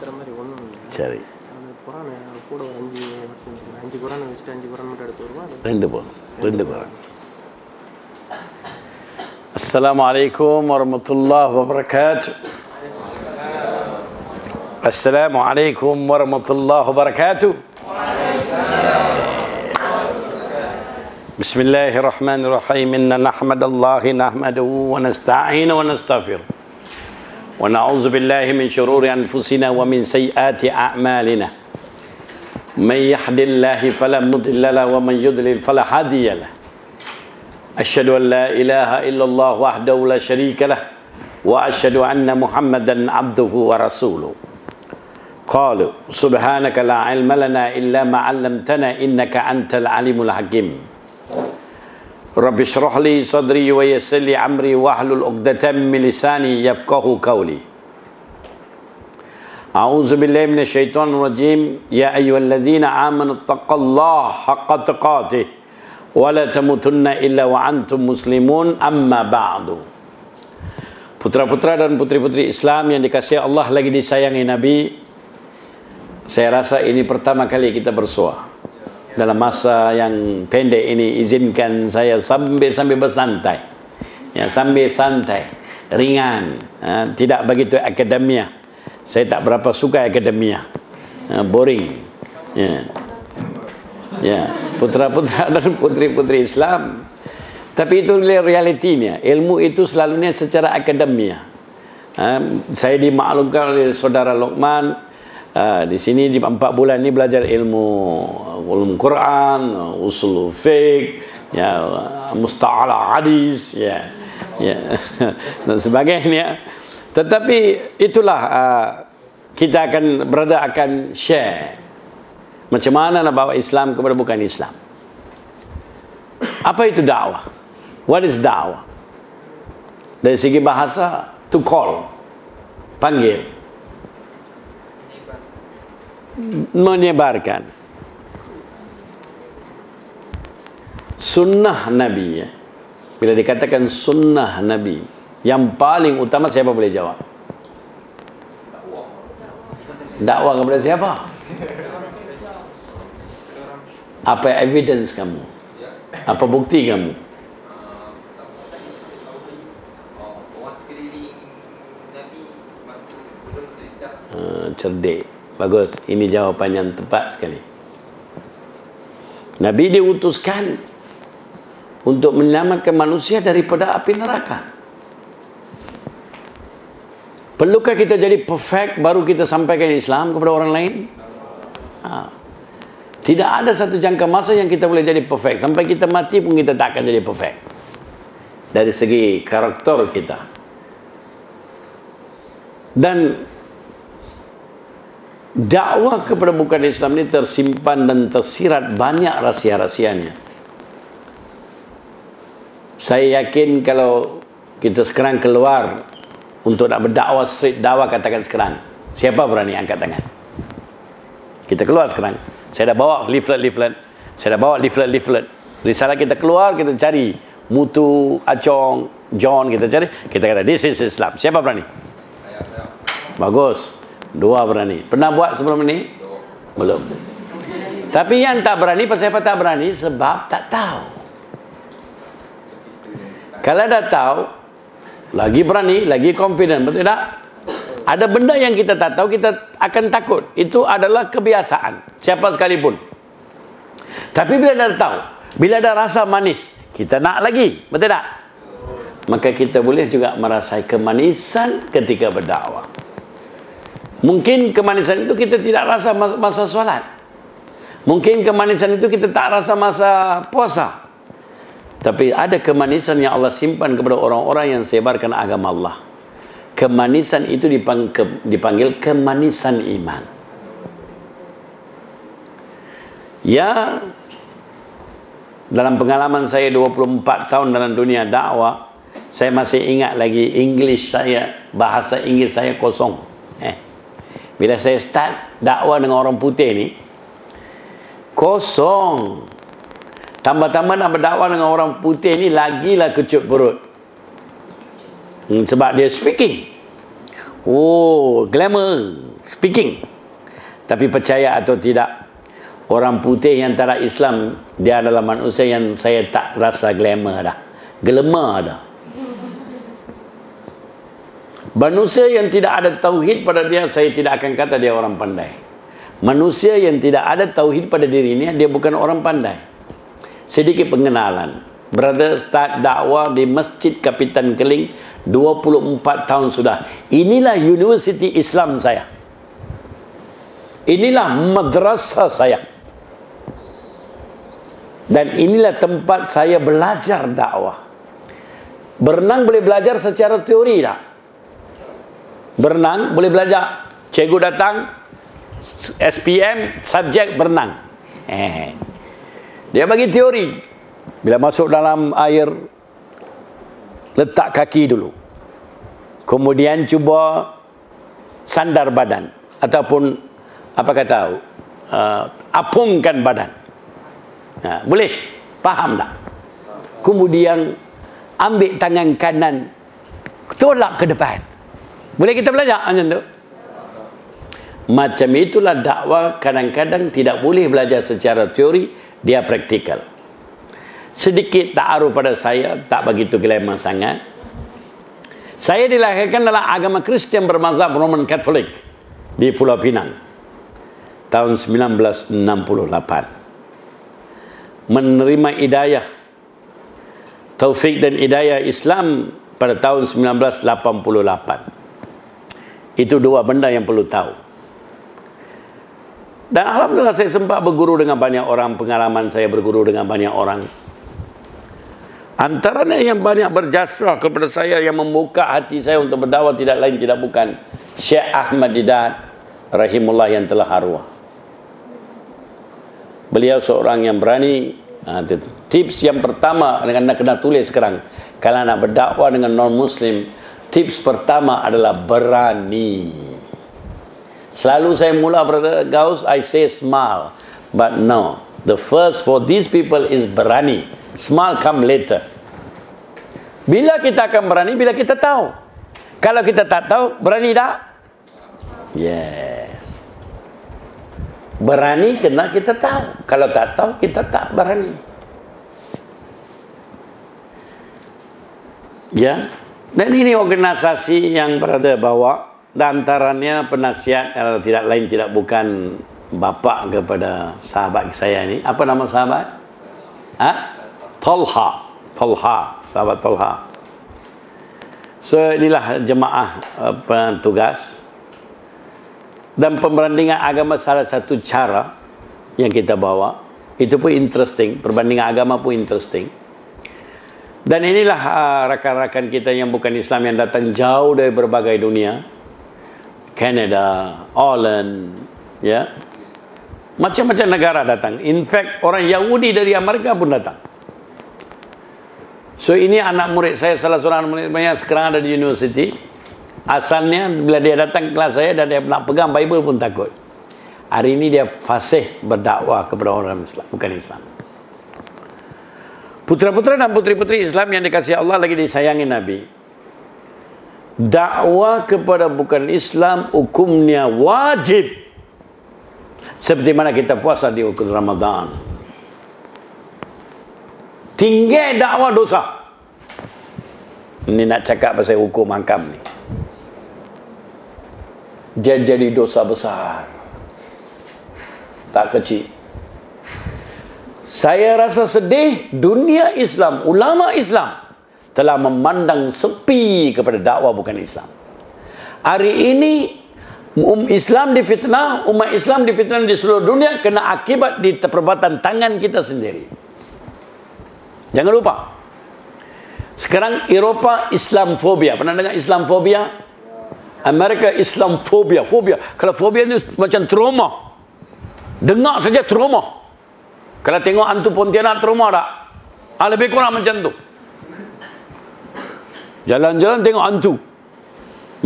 மாத்துற மாதிரி ஒன்றும் இல்லை. சரி, அந்த குரான் கூட ஒரு 5 குரான் வச்சுட்டு 5 குரான் மட்டும் எடுத்து வருவோம். 2 போதும், 2 குரான். அஸ்ஸலாமு அலைக்கும் வரஹ்மத்துல்லாஹி வபரகாத்துஹு. அஸ்ஸலாமு அலைக்கும் வரஹ்மத்துல்லாஹி வபரகாத்துஹு. பிஸ்மில்லாஹிர் ரஹ்மானிர் ரஹீம். இன்னா நஹ்மதல்லாஹி நஹ்மதுஹு வ நஸ்தஈனு வ நஸ்தக்ஃபிருஹு wa na'udzu billahi min shururi anfusina wa min sayyiati a'malina. Man yahdihillahu fala mudilla lahu wa man yudlil fala hadiya lahu. Asyhadu an la ilaha illallah wahdahu la syarika lah wa asyhadu anna Muhammadan abduhu wa rasuluhu. Qalu subhanaka la ilma lana illa ma 'allamtana innaka antal alimul hakim. Rabbi shrah li sadri wa yassir li amri wahlul 'uqdatam min lisani yafqahu qawli. A'udzu billahi minasyaitonir rajim. Ya ayyuhalladzina amanu taqullaha haqqa tuqatih wa la tamutunna illa wa antum muslimun. Amma ba'du. Putra-putra dan putri-putri Islam yang dikasihi Allah lagi disayangi Nabi, saya rasa ini pertama kali kita bersua. Dalam masa yang pendek ini izinkan saya sambil bersantai, ya, sambil santai, ringan, tidak begitu akademia. Saya tak berapa suka akademia, boring. Ya, putra-putra dan putri-putri Islam. Tapi itu realitinya. Ilmu itu selalunya secara akademia. Saya dimaklumkan oleh saudara Luqman, di sini di 4 bulan ini belajar ilmu Quran, usul fiqh, ya, musta'ala hadis, ya, dan sebagainya. Tetapi itulah kita akan share macam mana nak bawa Islam kepada bukan Islam. Apa itu dakwah? What is dakwah? Dari segi bahasa, to call, panggil, menyebarkan sunnah Nabi, ya. Bila dikatakan sunnah Nabi, yang paling utama siapa boleh jawab? Dakwah kepada siapa? Apa evidence kamu? Apa bukti kamu? Cerdik. Bagus. Ini jawapan yang tepat sekali. Nabi diutuskan untuk menyelamatkan manusia daripada api neraka. Perlukah kita jadi perfect baru kita sampaikan Islam kepada orang lain? Tidak ada satu jangka masa yang kita boleh jadi perfect. Sampai kita mati pun kita tak akan jadi perfect. Dari segi karakter kita. Dan dakwah kepada bukan Islam ini tersimpan dan tersirat banyak rahsia-rahsianya. Saya yakin kalau kita sekarang keluar untuk nak berdakwah, street dakwah, katakan sekarang, siapa berani angkat tangan? Kita keluar sekarang. Saya dah bawa leaflet. Saya dah bawa leaflet. Risalah kita keluar, kita cari Mutu, Acong, John, kita cari, kita kata this is Islam. Siapa berani? Bagus. 2 berani. Pernah buat sebelum ini? Belum. Tapi yang tak berani, siapa tak berani? Sebab tak tahu. Kalau dah tahu, lagi berani, lagi confident, betul tak? Ada benda yang kita tak tahu, kita akan takut. Itu adalah kebiasaan, siapa sekalipun. Tapi bila dah tahu, bila dah rasa manis, kita nak lagi, betul tak? Maka kita boleh juga merasai kemanisan ketika berdakwah. Mungkin kemanisan itu kita tidak rasa masa solat. Mungkin kemanisan itu kita tak rasa masa puasa. Tapi ada kemanisan yang Allah simpan kepada orang-orang yang sebarkan agama Allah. Kemanisan itu dipanggil kemanisan iman. Ya, dalam pengalaman saya 24 tahun dalam dunia dakwah, saya masih ingat lagi English saya, bahasa Inggris saya kosong. Bila saya start dakwah dengan orang putih ni, kosong. Tambah-tambah nak berdakwah dengan orang putih ni, lagilah kecut perut. Sebab dia speaking. Oh, glamour speaking. Tapi percaya atau tidak, orang putih yang tak ada Islam, dia adalah manusia yang saya tak rasa glamour dah. Glamour dah. Manusia yang tidak ada tauhid pada dia, saya tidak akan kata dia orang pandai. Manusia yang tidak ada tauhid pada dirinya, dia bukan orang pandai. Sedikit pengenalan. Brother start dakwah di Masjid Kapitan Keling 24 tahun sudah. Inilah universiti Islam saya. Inilah madrasah saya. Dan inilah tempat saya belajar dakwah. Berenang boleh belajar secara teori tak? Berenang boleh belajar. Cikgu datang, SPM, subjek berenang. Dia bagi teori. Bila masuk dalam air, letak kaki dulu. Kemudian cuba sandar badan. Ataupun, apa kata, apungkan badan. Boleh? Faham tak? Kemudian, ambil tangan kanan, tolak ke depan. Boleh kita belajar macam tu? Macam itulah dakwah. Kadang-kadang tidak boleh belajar secara teori, dia praktikal. Sedikit ta'aruf pada saya, tak begitu glamour sangat. Saya dilahirkan dalam agama Kristian bermazhab Roman Katolik di Pulau Pinang tahun 1968. Menerima hidayah, taufik dan hidayah Islam pada tahun 1988. Itu dua benda yang perlu tahu. Dan alhamdulillah saya sempat berguru dengan banyak orang. Pengalaman saya berguru dengan banyak orang. Antaranya yang banyak berjasa kepada saya, yang membuka hati saya untuk berdakwah, tidak lain tidak bukan Syekh Ahmad Didat rahimullah yang telah arwah. Beliau seorang yang berani. Tips yang pertama dengan nak kena tulis sekarang, kalau nak berdakwah dengan non-Muslim, tips pertama adalah berani. Selalu saya mula, Brother Gauss, I say smile, but no, the first for these people is berani. Smile come later. Bila kita akan berani? Bila kita tahu. Kalau kita tak tahu, berani tak? Yes. Berani kena kita tahu. Kalau tak tahu, kita tak berani. Ya. Dan ini organisasi yang berada bawa. Dan antaranya penasihat, tidak lain tidak bukan bapa kepada sahabat saya ini. Apa nama sahabat? Talha, sahabat Talha. So inilah jemaah petugas. Dan pembandingan agama salah satu cara yang kita bawa. Itu pun interesting, perbandingan agama pun interesting. Dan inilah rakan-rakan kita yang bukan Islam yang datang jauh dari berbagai dunia. Canada, Holland, ya. Macam-macam negara datang. In fact, orang Yahudi dari Amerika pun datang. So ini anak murid saya, salah seorang murid saya sekarang ada di university. Asalnya bila dia datang kelas saya dan dia nak pegang Bible pun takut. Hari ini dia fasih berdakwah kepada orang Islam, bukan Islam. Putra-putra dan putri-putri Islam yang dikasihi Allah lagi disayangi Nabi. Dakwah kepada bukan Islam hukumnya wajib. Seperti mana kita puasa di bulan Ramadan. Tinggal dakwah dosa. Ini nak cakap pasal hukum hakam ni. Dia jadi dosa besar. Tak kecil. Saya rasa sedih dunia Islam, ulama Islam telah memandang sepi kepada dakwah bukan Islam. Hari ini Islam difitnah, umat Islam difitnah di seluruh dunia kena akibat di perbuatan tangan kita sendiri. Jangan lupa. Sekarang Eropah Islamfobia. Pernah dengar Islamfobia? Amerika Islamfobia. Fobia. Kalau fobia ni macam trauma. Dengar saja trauma. Kalau tengok hantu Pontianak trauma tak? Lebih kurang macam tu. Jalan-jalan tengok hantu.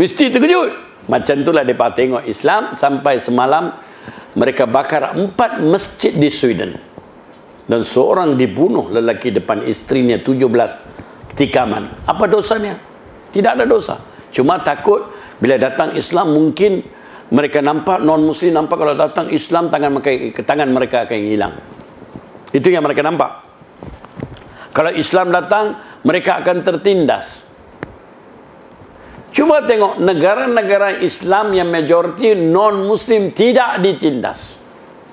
Mesti terkejut. Macam itulah mereka tengok Islam. Sampai semalam mereka bakar 4 masjid di Sweden. Dan seorang dibunuh lelaki depan istrinya 17 tikaman. Apa dosanya? Tidak ada dosa. Cuma takut Bila datang Islam, mungkin mereka nampak, non-Muslim nampak kalau datang Islam, tangan mereka akan hilang. Itu yang mereka nampak. Kalau Islam datang, mereka akan tertindas. Cuba tengok negara-negara Islam yang majoriti non-Muslim tidak ditindas.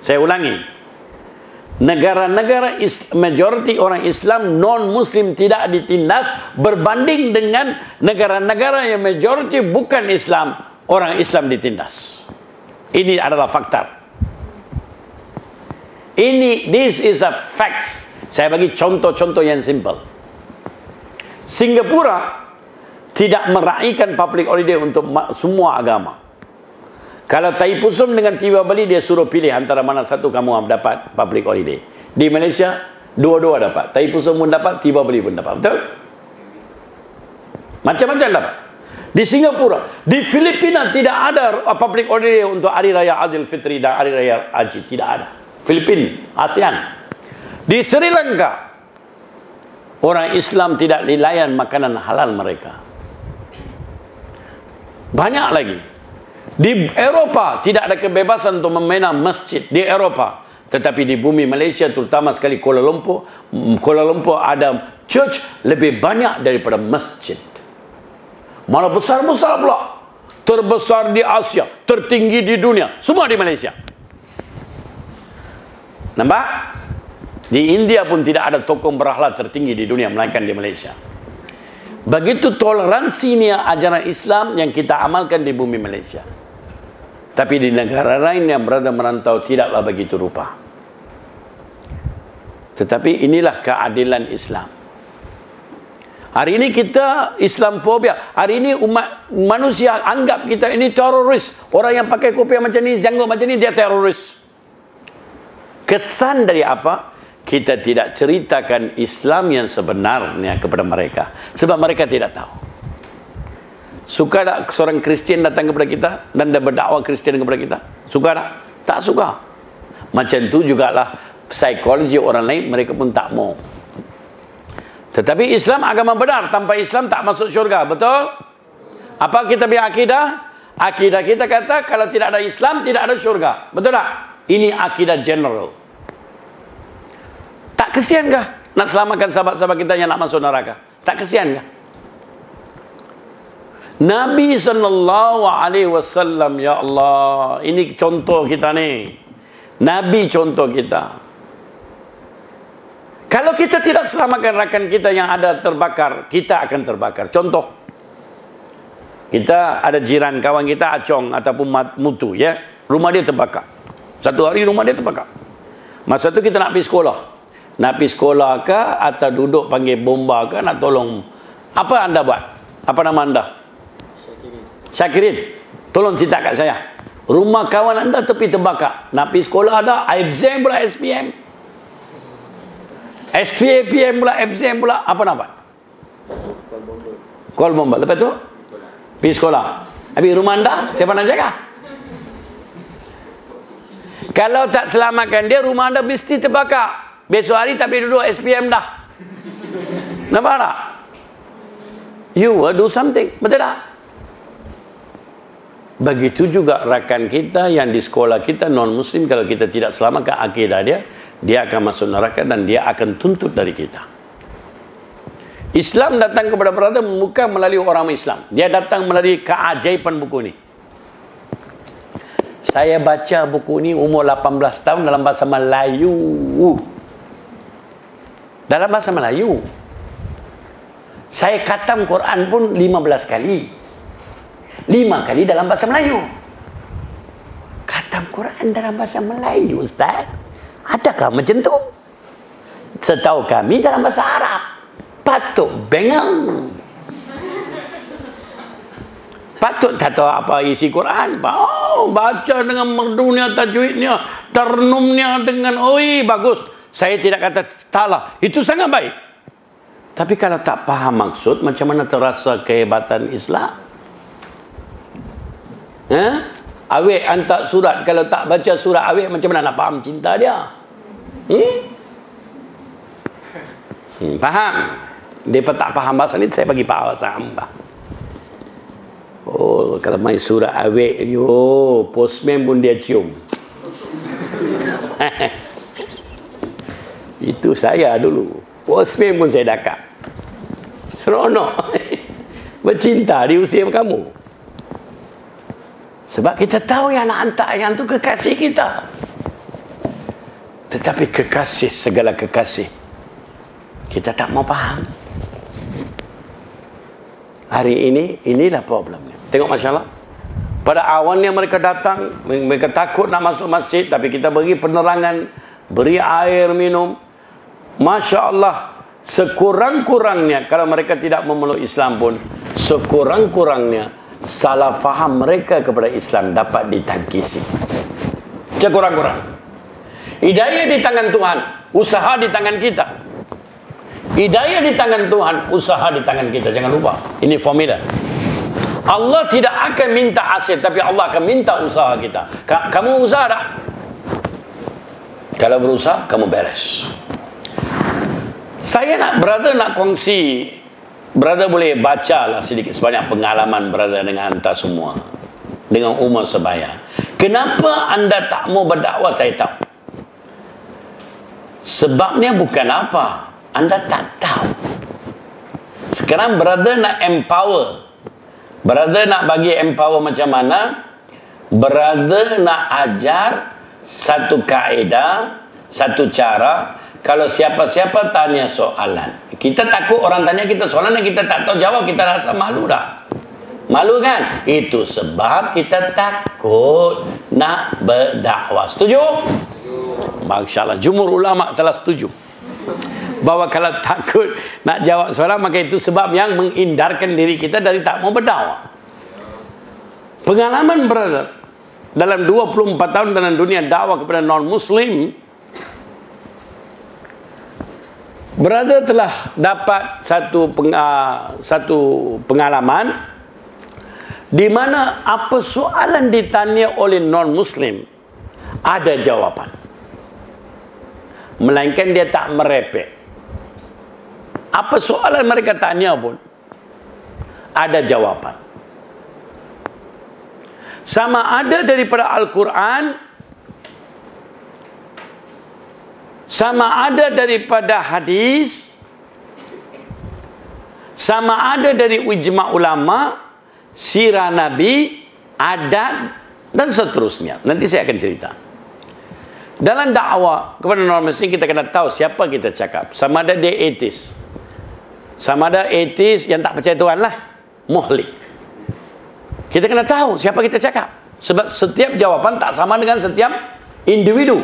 Saya ulangi. Negara-negara majoriti orang Islam non-Muslim tidak ditindas berbanding dengan negara-negara yang majoriti bukan Islam, orang Islam ditindas. Ini adalah fakta. This is a facts. Saya bagi contoh-contoh yang simple. Singapura tidak meraihkan public holiday untuk semua agama. Kalau Taipusum dengan Tiba Bali, dia suruh pilih antara mana satu kamu dapat public holiday. Di Malaysia, dua-dua dapat. Taipusum pun dapat, Tiba Bali pun dapat. Betul? Macam-macam dapat. Di Singapura, di Filipina tidak ada public holiday untuk Hari Raya Aidilfitri dan Hari Raya Haji. Tidak ada. Filipina, ASEAN. Di Sri Lanka, orang Islam tidak dilayan makanan halal mereka. Banyak lagi. Di Eropah tidak ada kebebasan untuk membina masjid di Eropah. Tetapi di bumi Malaysia, terutama sekali Kuala Lumpur ada church lebih banyak daripada masjid. Malah besar-besar pula. Terbesar di Asia, tertinggi di dunia, semua di Malaysia. Nampak? Di India pun tidak ada tokoh berakhlak tertinggi di dunia melainkan di Malaysia. Begitu toleransinya ajaran Islam yang kita amalkan di bumi Malaysia. Tapi di negara lain yang berada merantau tidaklah begitu rupa. Tetapi inilah keadilan Islam. Hari ini kita Islamfobia. Hari ini umat manusia anggap kita ini teroris. Orang yang pakai kopiah macam ni, janggut macam ni, dia teroris. Kesan dari apa? Kita tidak ceritakan Islam yang sebenarnya kepada mereka. Sebab mereka tidak tahu. Suka tak seorang Kristian datang kepada kita dan dia berdakwah Kristian kepada kita? Suka tak? Tak suka. Macam tu jugalah psikologi orang lain, mereka pun tak mau. Tetapi Islam agama benar. Tanpa Islam tak masuk syurga. Betul? Apa kita punya akidah? Akidah kita kata kalau tidak ada Islam, tidak ada syurga. Betul tak? Ini akidah general. Tak kesian kah nak selamatkan sahabat-sahabat kita yang nak masuk neraka? Tak kesian kah? Nabi SAW, ya Allah, ini contoh kita ni. Nabi contoh kita. Kalau kita tidak selamatkan rakan kita yang ada terbakar, kita akan terbakar. Contoh, kita ada jiran kawan kita Acong ataupun Mutu, ya, rumah dia terbakar. Satu hari rumah dia terbakar. Masa tu kita nak pergi sekolah. Nak pergi sekolah ke atau duduk panggil bomba ke nak tolong. Apa anda buat? Apa nama anda? Syakirin. Tolong cerita kat saya. Rumah kawan anda tepi terbakar. Nak pergi sekolah ada, exam pula SPM. SPM pula, exam pula. Apa nak buat? Call bomba. Lepas tu? Pergi sekolah. Habis rumah anda, siapa nak jaga? Kalau tak selamatkan dia, rumah anda mesti terbakar. Besok hari tak boleh duduk SPM dah. Nampak tak? You will do something. Betul tak? Begitu juga rakan kita yang di sekolah kita non-Muslim, kalau kita tidak selamatkan akidah dia, dia akan masuk neraka dan dia akan tuntut dari kita. Islam datang kepada berada bukan melalui orang Islam. Dia datang melalui keajaiban buku ni. Saya baca buku ni umur 18 tahun dalam bahasa Melayu. Dalam bahasa Melayu. Saya khatam Quran pun 15 kali. 5 kali dalam bahasa Melayu. Khatam Quran dalam bahasa Melayu, Ustaz. Adakah macam tu? Setahu kami dalam bahasa Arab. Patut bengang. Patut tak tahu apa isi Quran. Oh, baca dengan merdunya, tajwidnya, ternumnya dengan oi bagus. Saya tidak kata salah. Itu sangat baik. Tapi kalau tak faham maksud, macam mana terasa kehebatan Islam? Awek hantar surat, kalau tak baca surat awek, macam mana nak faham cinta dia? Faham? Dia tak faham bahasa ni, saya bagi bahasa hamba. Oh, kalau main surat awet, postman pun dia cium. Itu saya dulu. Postman pun saya dakap. Seronok. Bercinta di usia kamu. Sebab kita tahu yang nak hantar yang tu kekasih kita. Tetapi kekasih, segala kekasih, kita tak mau faham. Hari ini, inilah problemnya. Tengok masalah. Pada awalnya mereka datang, mereka takut nak masuk masjid, tapi kita beri penerangan, beri air minum. Masya Allah, sekurang-kurangnya, kalau mereka tidak memeluk Islam pun, sekurang-kurangnya, salah faham mereka kepada Islam dapat ditangkisi. Sekurang-kurang. Hidayah di tangan Tuhan, usaha di tangan kita. Hidayah di tangan Tuhan, usaha di tangan kita. Jangan lupa, ini formula. Allah tidak akan minta hasil, tapi Allah akan minta usaha kita. Kamu usaha tak? Kalau berusaha, kamu beres. Saya nak kongsi. Brother boleh baca lah sedikit sebanyak pengalaman brother dengan anda semua, dengan umat sebaya. Kenapa anda tak mau berdakwah, saya tahu. Sebabnya bukan apa, anda tak tahu. Sekarang brother nak empower, brother nak bagi empower macam mana, brother nak ajar satu kaedah, satu cara. Kalau siapa-siapa tanya soalan, kita takut orang tanya kita soalan yang kita tak tahu jawab, kita rasa malu dah. Malu kan? Itu sebab kita takut nak berdakwah. Setuju? Masya-Allah, jumhur ulama telah setuju bahawa kalau takut nak jawab soalan, maka itu sebab yang menghindarkan diri kita dari tak mau berdakwah. Pengalaman brother dalam 24 tahun dalam dunia dakwah kepada non-muslim, brother telah dapat satu pengalaman di mana apa soalan ditanya oleh non-muslim ada jawapan, melainkan dia tak merepek. Apa soalan mereka tanya pun ada jawapan. Sama ada daripada Al-Quran, sama ada daripada hadis, sama ada dari ijma' ulama, sirah Nabi, adat, dan seterusnya. Nanti saya akan cerita. Dalam dakwah kepada non-muslim, kita kena tahu siapa kita cakap. Sama ada dia ateis, sama ada ateis yang tak percaya Tuhan lah, muhlik. Kita kena tahu siapa kita cakap. Sebab setiap jawapan tak sama dengan setiap individu.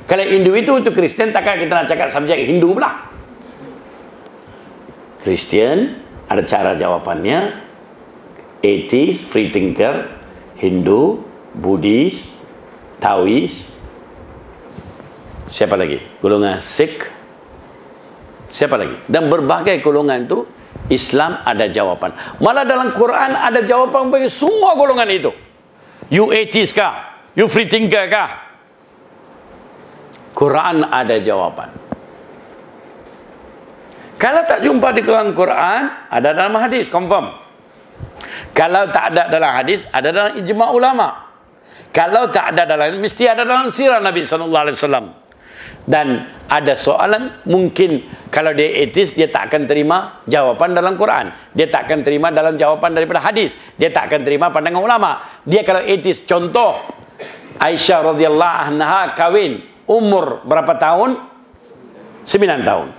Kalau individu itu Kristian, takkan kita nak cakap subjek Hindu pula. Kristian ada cara jawapannya, atheist, free thinker, Hindu, Buddhis, Taois, siapa lagi? Golongan Sikh, siapa lagi? Dan berbagai golongan itu, Islam ada jawapan. Malah dalam Quran ada jawapan bagi semua golongan itu. You atheist kah? You free thinker kah? Quran ada jawapan. Kalau tak jumpa di dalam Quran, ada dalam hadis, confirm. Kalau tak ada dalam hadis, ada dalam ijma' ulama. Kalau tak ada dalam, mesti ada dalam sirah Nabi SAW. Dan ada soalan, mungkin kalau dia etis, dia tak akan terima jawapan dalam Quran. Dia tak akan terima dalam jawapan daripada hadis. Dia tak akan terima pandangan ulama. Dia kalau etis, contoh, Aisyah radhiyallahu anha kahwin, umur berapa tahun? 9 tahun.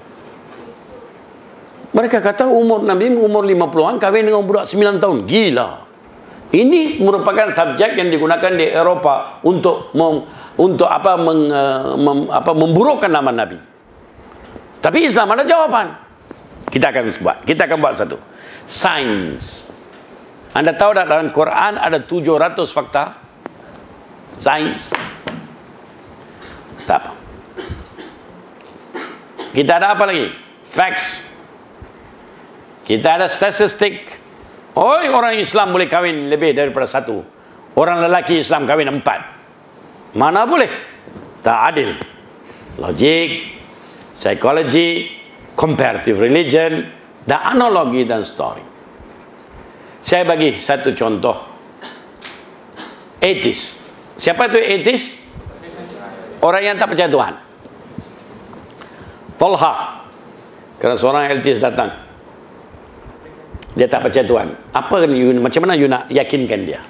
Mereka kata umur Nabi umur 50-an, kahwin dengan budak 9 tahun. Gila. Ini merupakan subjek yang digunakan di Eropah untuk memburukkan nama Nabi. Tapi Islam ada jawapan. Kita akan buat satu. Sains. Anda tahu tak dalam Quran ada 700 fakta sains? Tak apa. Kita ada apa lagi? Facts. Kita ada statistik. Oh, orang Islam boleh kahwin lebih daripada satu. Orang lelaki Islam kahwin 4. Mana boleh? Tak adil. Logik, psikologi, comparative religion, dan analogi dan story. Saya bagi satu contoh. Atheist. Siapa itu atheist? Orang yang tak percaya Tuhan. Tolha. Karena seorang atheist datang. Dia tak percaya Tuhan. Macam mana you nak yakinkan dia?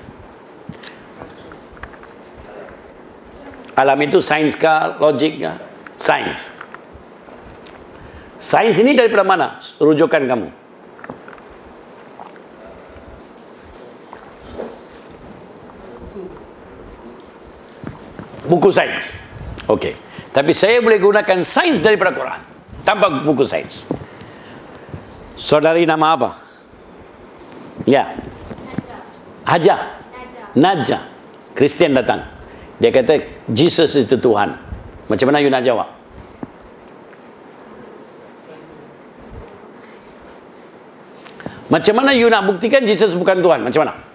Alam itu sains kah? Logik kah? Sains. Sains ini daripada mana? Rujukan kamu. Buku sains. Okey. Tapi saya boleh gunakan sains daripada Quran tanpa buku sains. Saudari nama apa? Ya. Haja. Najah. Kristian datang. Dia kata Jesus itu Tuhan. Macam mana you nak jawab? Macam mana you nak buktikan Jesus bukan Tuhan? Macam mana?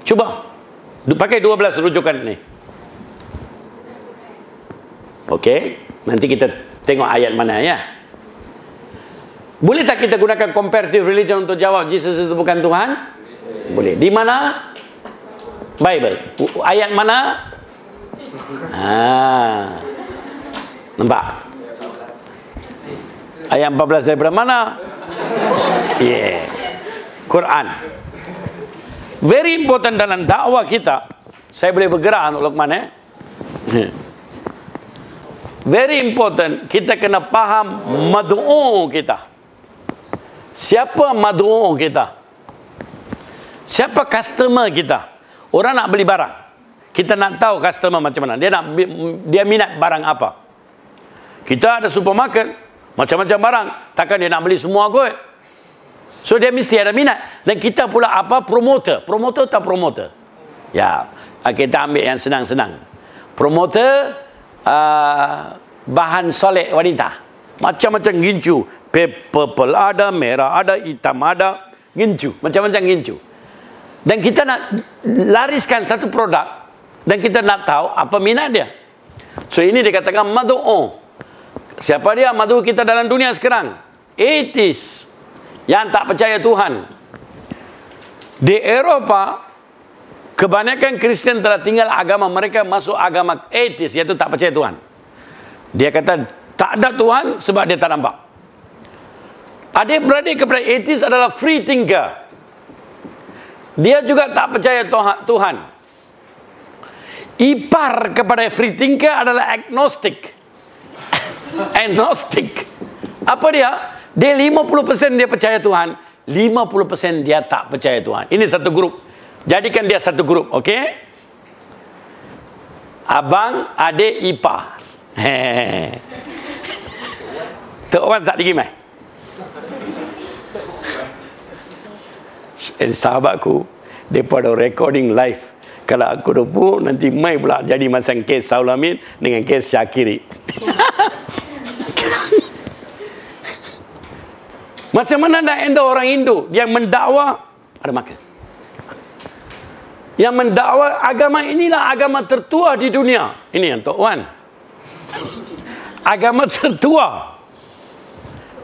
Cuba. Pakai 12 rujukan ni. Okey. Nanti kita tengok ayat mana ya. Boleh tak kita gunakan comparative religion untuk jawab Jesus itu bukan Tuhan? Boleh. Di mana? Bible. Ayat mana? Nampak? Ayat 14 daripada mana? Quran. Very important dalam dakwah kita. Saya boleh bergerak untuk Luqman Very important. Kita kena faham mad'u kita. Siapa mad'u kita? Siapa customer kita? Orang nak beli barang. Kita nak tahu customer macam mana. Dia minat barang apa. Kita ada supermarket, macam-macam barang. Takkan dia nak beli semua kot. So dia mesti ada minat. Dan kita pula apa? Promoter. Promoter tak promoter? Ya. Kita ambil yang senang-senang. Promoter bahan solek wanita. Macam-macam gincu. Purple ada, merah ada, hitam ada. Gincu. Macam-macam gincu. Dan kita nak lariskan satu produk. Dan kita nak tahu apa minat dia. So ini dikatakan mad'u. Siapa dia mad'u kita dalam dunia sekarang? Atheist. Yang tak percaya Tuhan. Di Eropah, kebanyakan Kristian telah tinggal agama mereka masuk agama atheist, iaitu tak percaya Tuhan. Dia kata tak ada Tuhan sebab dia tak nampak. Adik-beradik kepada atheist adalah free thinker. Dia juga tak percaya Tuhan. Ipar kepada free thinker adalah agnostic. Agnostic. Apa dia? Dia 50% dia percaya Tuhan, 50% dia tak percaya Tuhan. Ini satu grup. Jadikan dia satu grup, okey? Abang, adik, ipar. Tok Wan tak lagi mai. Sahabatku, mereka ada recording live. Kalau aku lupa, nanti mai pula jadi macam kes Saul Amin dengan kes Syakiri. Macam mana nak endorse orang Hindu yang mendakwa ada makan? Yang mendakwa agama inilah agama tertua di dunia. Ini yang Tok Wan. Agama tertua.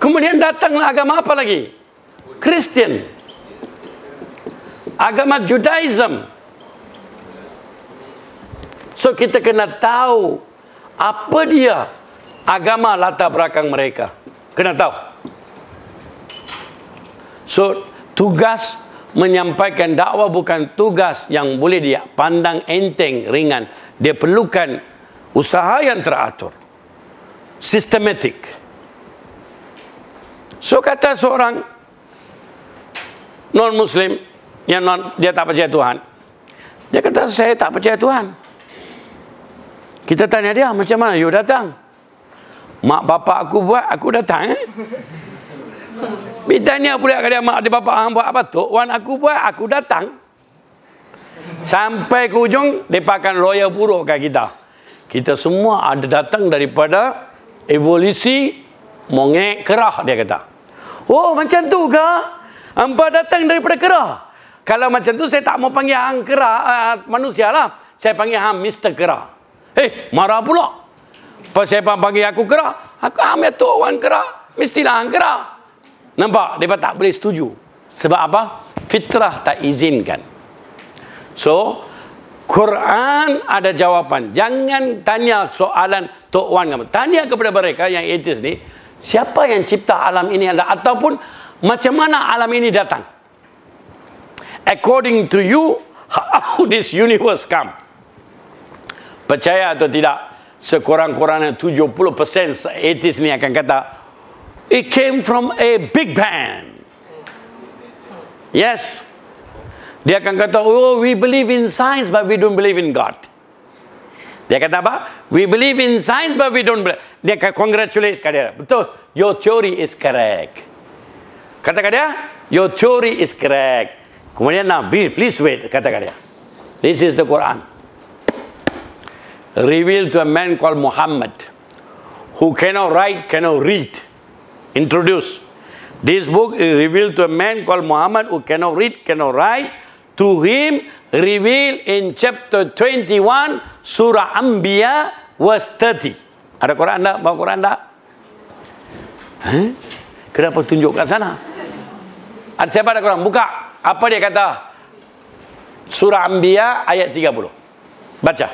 Kemudian datanglah agama apa lagi? Kristian. Agama Judaism. So kita kena tahu apa dia agama latar belakang mereka. Kena tahu. So, tugas menyampaikan dakwah bukan tugas yang boleh dia pandang enteng, ringan. Dia perlukan usaha yang teratur. Sistematik. So, kata seorang non-Muslim yang dia tak percaya Tuhan. Dia kata, saya tak percaya Tuhan. Kita tanya dia, macam mana you datang? Mak bapak aku buat, aku datang. Bitanya pula kat dia, mak dia bapak hang buat apa? Tok Wan aku buat, aku datang. Sampai ke ujung, mereka akan lawyer buruk kat kita. Kita semua ada datang daripada evolusi mongek kerah, dia kata. Oh, macam tu ke? Hampa datang daripada kerah. Kalau macam tu, saya tak mau panggil hang kerah, manusia lah. Saya panggil hang Mr. Kerah. Marah pula. Pas saya panggil aku kerah, aku ambil Tok Wan kerah, mestilah hang kerah. Nampak? Mereka tak boleh setuju. Sebab apa? Fitrah tak izinkan. So, Quran ada jawapan. Jangan tanya soalan Tok Wan. Tanya kepada mereka yang atheist ni, siapa yang cipta alam ini ataupun macam mana alam ini datang? According to you, how this universe come? Percaya atau tidak, sekurang-kurangnya 70% atheist ni akan kata, it came from a big bang. Yes. Dia akan kata, oh, we believe in science but we don't believe in God. Dia kata apa? We believe in science but we don't believe. Dia akan congratulate dia. Betul. Your theory is correct. Katakan dia, your theory is correct. Kemudian, now, please wait. Katakan dia. This is the Quran. Revealed to a man called Muhammad, who cannot write, cannot read. Introduce. This book is revealed to a man called Muhammad, who cannot read, cannot write. To him, revealed in chapter 21, Surah Anbiya, verse 30. Ada Quran tak? Bawa Quran tak? Kenapa tunjuk kat sana? Ada siapa ada Quran? Buka. Apa dia kata? Surah Anbiya, ayat 30. Baca.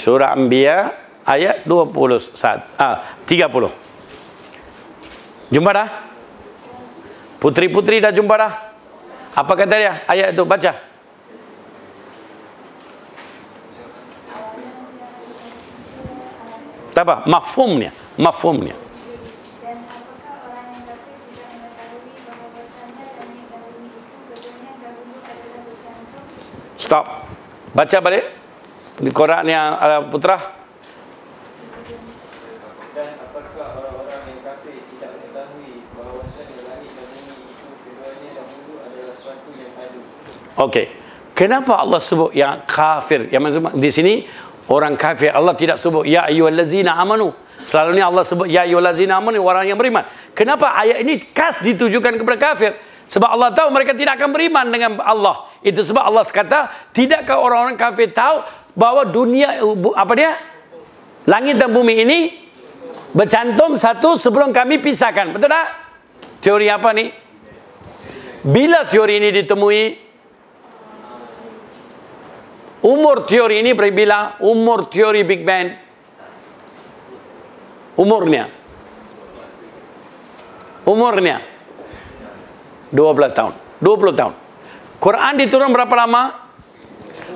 Surah Anbiya ayat 30. Jumpa dah? Putri-putri dah jumpa dah? Apa kata dia? Ayat itu baca. Tak apa, mafhumnya. Mafhumnya. Dan apakah orang yang kafir tidak mengetahui bahawa bahasanya dan yang dahulu itu betulnya dahulu adalah bercantum? Stop. Baca balik. Di Quran yang Putra. Dan apakah orang-orang yang kafir tidak mengetahui bahawasanya langit dan bumi itu keduanya dahulu adalah sesuatu yang ada? Okey. Kenapa Allah sebut yang kafir? Yang maksud di sini orang kafir. Allah tidak sebut ya ayyuhallazina amanu. Selalunya Allah sebut ya ayyuhallazina amanu, orang yang beriman. Kenapa ayat ini khas ditujukan kepada kafir? Sebab Allah tahu mereka tidak akan beriman dengan Allah. Itu sebab Allah kata, tidakkah orang-orang kafir tahu bahawa dunia, apa dia? Langit dan bumi ini bercantum satu sebelum kami pisahkan. Betul tak? Teori apa ni? Bila teori ini ditemui? Umur teori ini bila? Umur teori Big Bang. Umurnya 12 tahun. 20 tahun. Quran diturun berapa lama?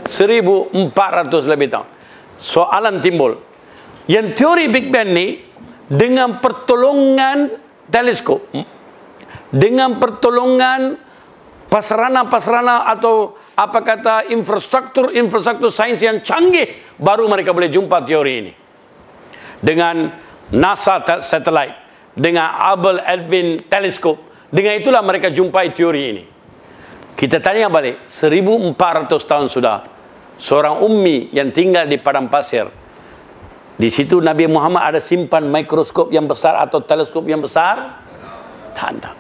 1400 lebih tahun. Soalan timbul. Yang teori Big Bang ni dengan pertolongan teleskop, dengan pertolongan pasarana-pasarana atau apa kata infrastruktur sains yang canggih, baru mereka boleh jumpa teori ini. Dengan NASA satellite, dengan Hubble Edwin teleskop, dengan itulah mereka jumpai teori ini. Kita tanya balik, 1400 tahun sudah, seorang ummi yang tinggal di padang pasir, di situ Nabi Muhammad ada simpan mikroskop yang besar atau teleskop yang besar? Tanda.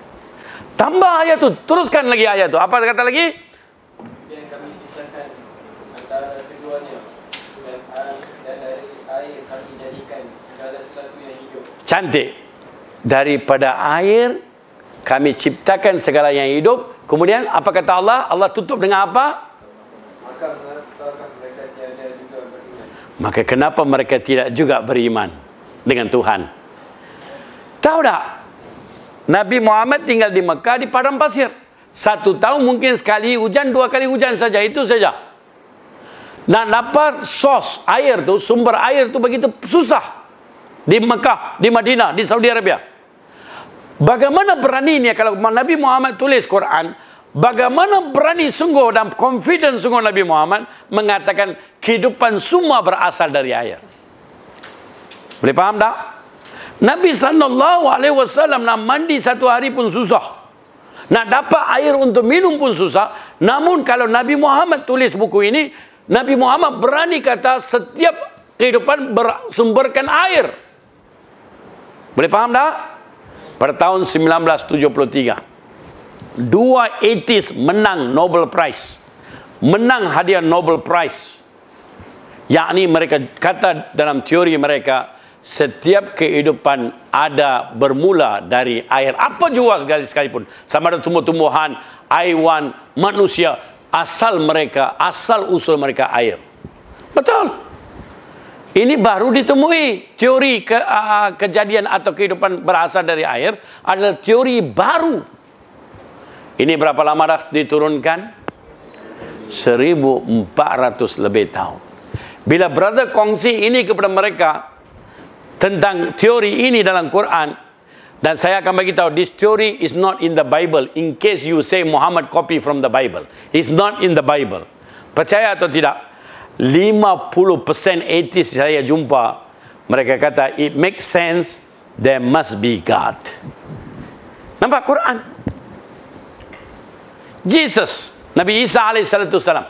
Tambah ayat tu, teruskan lagi ayat tu. Apa kata lagi? Yang kami pisahkan antara keduanya, dan dari air kami jadikan segala sesuatu yang hidup. Cantik. Daripada air kami ciptakan segala yang hidup. Kemudian apa kata Allah? Allah tutup dengan apa? Maka mengapa mereka tiada juga beriman? Maka kenapa mereka tidak juga beriman dengan Tuhan? Tahu tak? Nabi Muhammad tinggal di Mekah di padang pasir. 1 tahun mungkin sekali hujan, 2 kali hujan saja, itu saja. Nak dapat sos air tu, sumber air tu begitu susah. Di Mekah, di Madinah, di Saudi Arabia. Bagaimana beraninya kalau Nabi Muhammad tulis Quran, bagaimana berani sungguh dan confident sungguh Nabi Muhammad mengatakan kehidupan semua berasal dari air. Boleh faham tak? Nabi SAW nak mandi 1 hari pun susah. Nak dapat air untuk minum pun susah. Namun kalau Nabi Muhammad tulis buku ini, Nabi Muhammad berani kata setiap kehidupan bersumberkan air. Boleh faham tak? Pada tahun 1973 dua ateis menang Nobel Prize, menang hadiah Nobel Prize, yakni mereka kata dalam teori mereka, setiap kehidupan ada bermula dari air. Apa jua sekalipun, sama ada tumbuh-tumbuhan, haiwan, manusia, asal usul mereka air. Betul. Ini baru ditemui. Teori kejadian atau kehidupan berasal dari air adalah teori baru. Ini berapa lama dah diturunkan? 1400 lebih tahun. Bila brother kongsi ini kepada mereka tentang teori ini dalam Quran, dan saya akan bagi tahu, this theory is not in the Bible. In case you say Muhammad copy from the Bible, it's not in the Bible. Percaya atau tidak, 50% atheist saya jumpa, mereka kata it makes sense, there must be God. Nampak Quran? Jesus, Nabi Isa alaihissalam,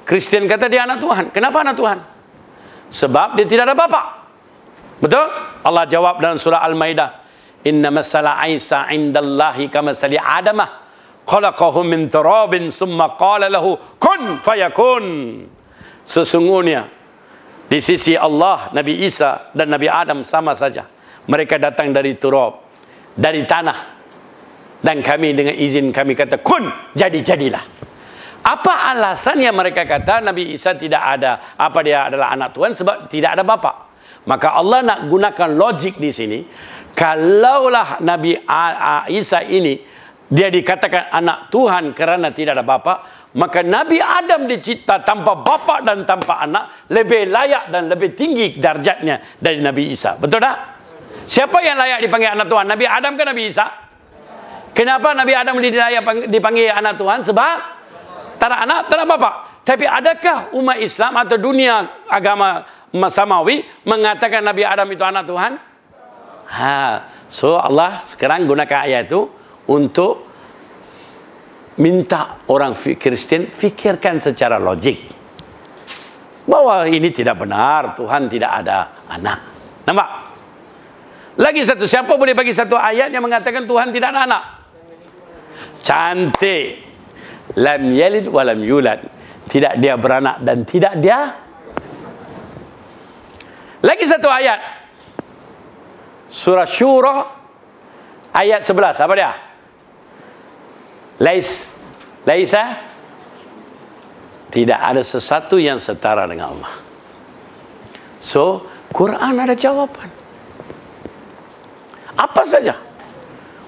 Kristian kata dia anak Tuhan. Kenapa anak Tuhan? Sebab dia tidak ada bapa. Betul? Allah jawab dalam surah Al-Maidah, inna masala Isa indallahi kamasali Adamah khalaqahu min turabin summa qala lahu kun fayakun. Sesungguhnya di sisi Allah, Nabi Isa dan Nabi Adam sama saja. Mereka datang dari turab, dari tanah, dan kami dengan izin kami kata kun, jadi-jadilah. Apa alasannya mereka kata Nabi Isa tidak ada, apa dia adalah anak Tuhan? Sebab tidak ada bapa. Maka Allah nak gunakan logik di sini. Kalaulah Nabi Isa ini dia dikatakan anak Tuhan kerana tidak ada bapa, maka Nabi Adam dicipta tanpa bapa dan tanpa anak lebih layak dan lebih tinggi darjatnya dari Nabi Isa. Betul tak? Siapa yang layak dipanggil anak Tuhan? Nabi Adam ke Nabi Isa? Kenapa Nabi Adam dipanggil anak Tuhan? Sebab tak ada anak, tak ada bapa. Tapi adakah umat Islam atau dunia agama Samawi mengatakan Nabi Adam itu anak Tuhan? So Allah sekarang gunakan ayat itu untuk minta orang Kristen fikirkan secara logik bahwa ini tidak benar, Tuhan tidak ada anak. Nampak? Lagi satu, siapa boleh bagi satu ayat yang mengatakan Tuhan tidak ada anak? Cantik. Lam yalid wa lam yulad. Tidak dia beranak dan tidak dia. Lagi satu ayat, surah Syura ayat 11. Apa dia? Laisa, tidak ada sesuatu yang setara dengan Allah. So Quran ada jawapan. Apa saja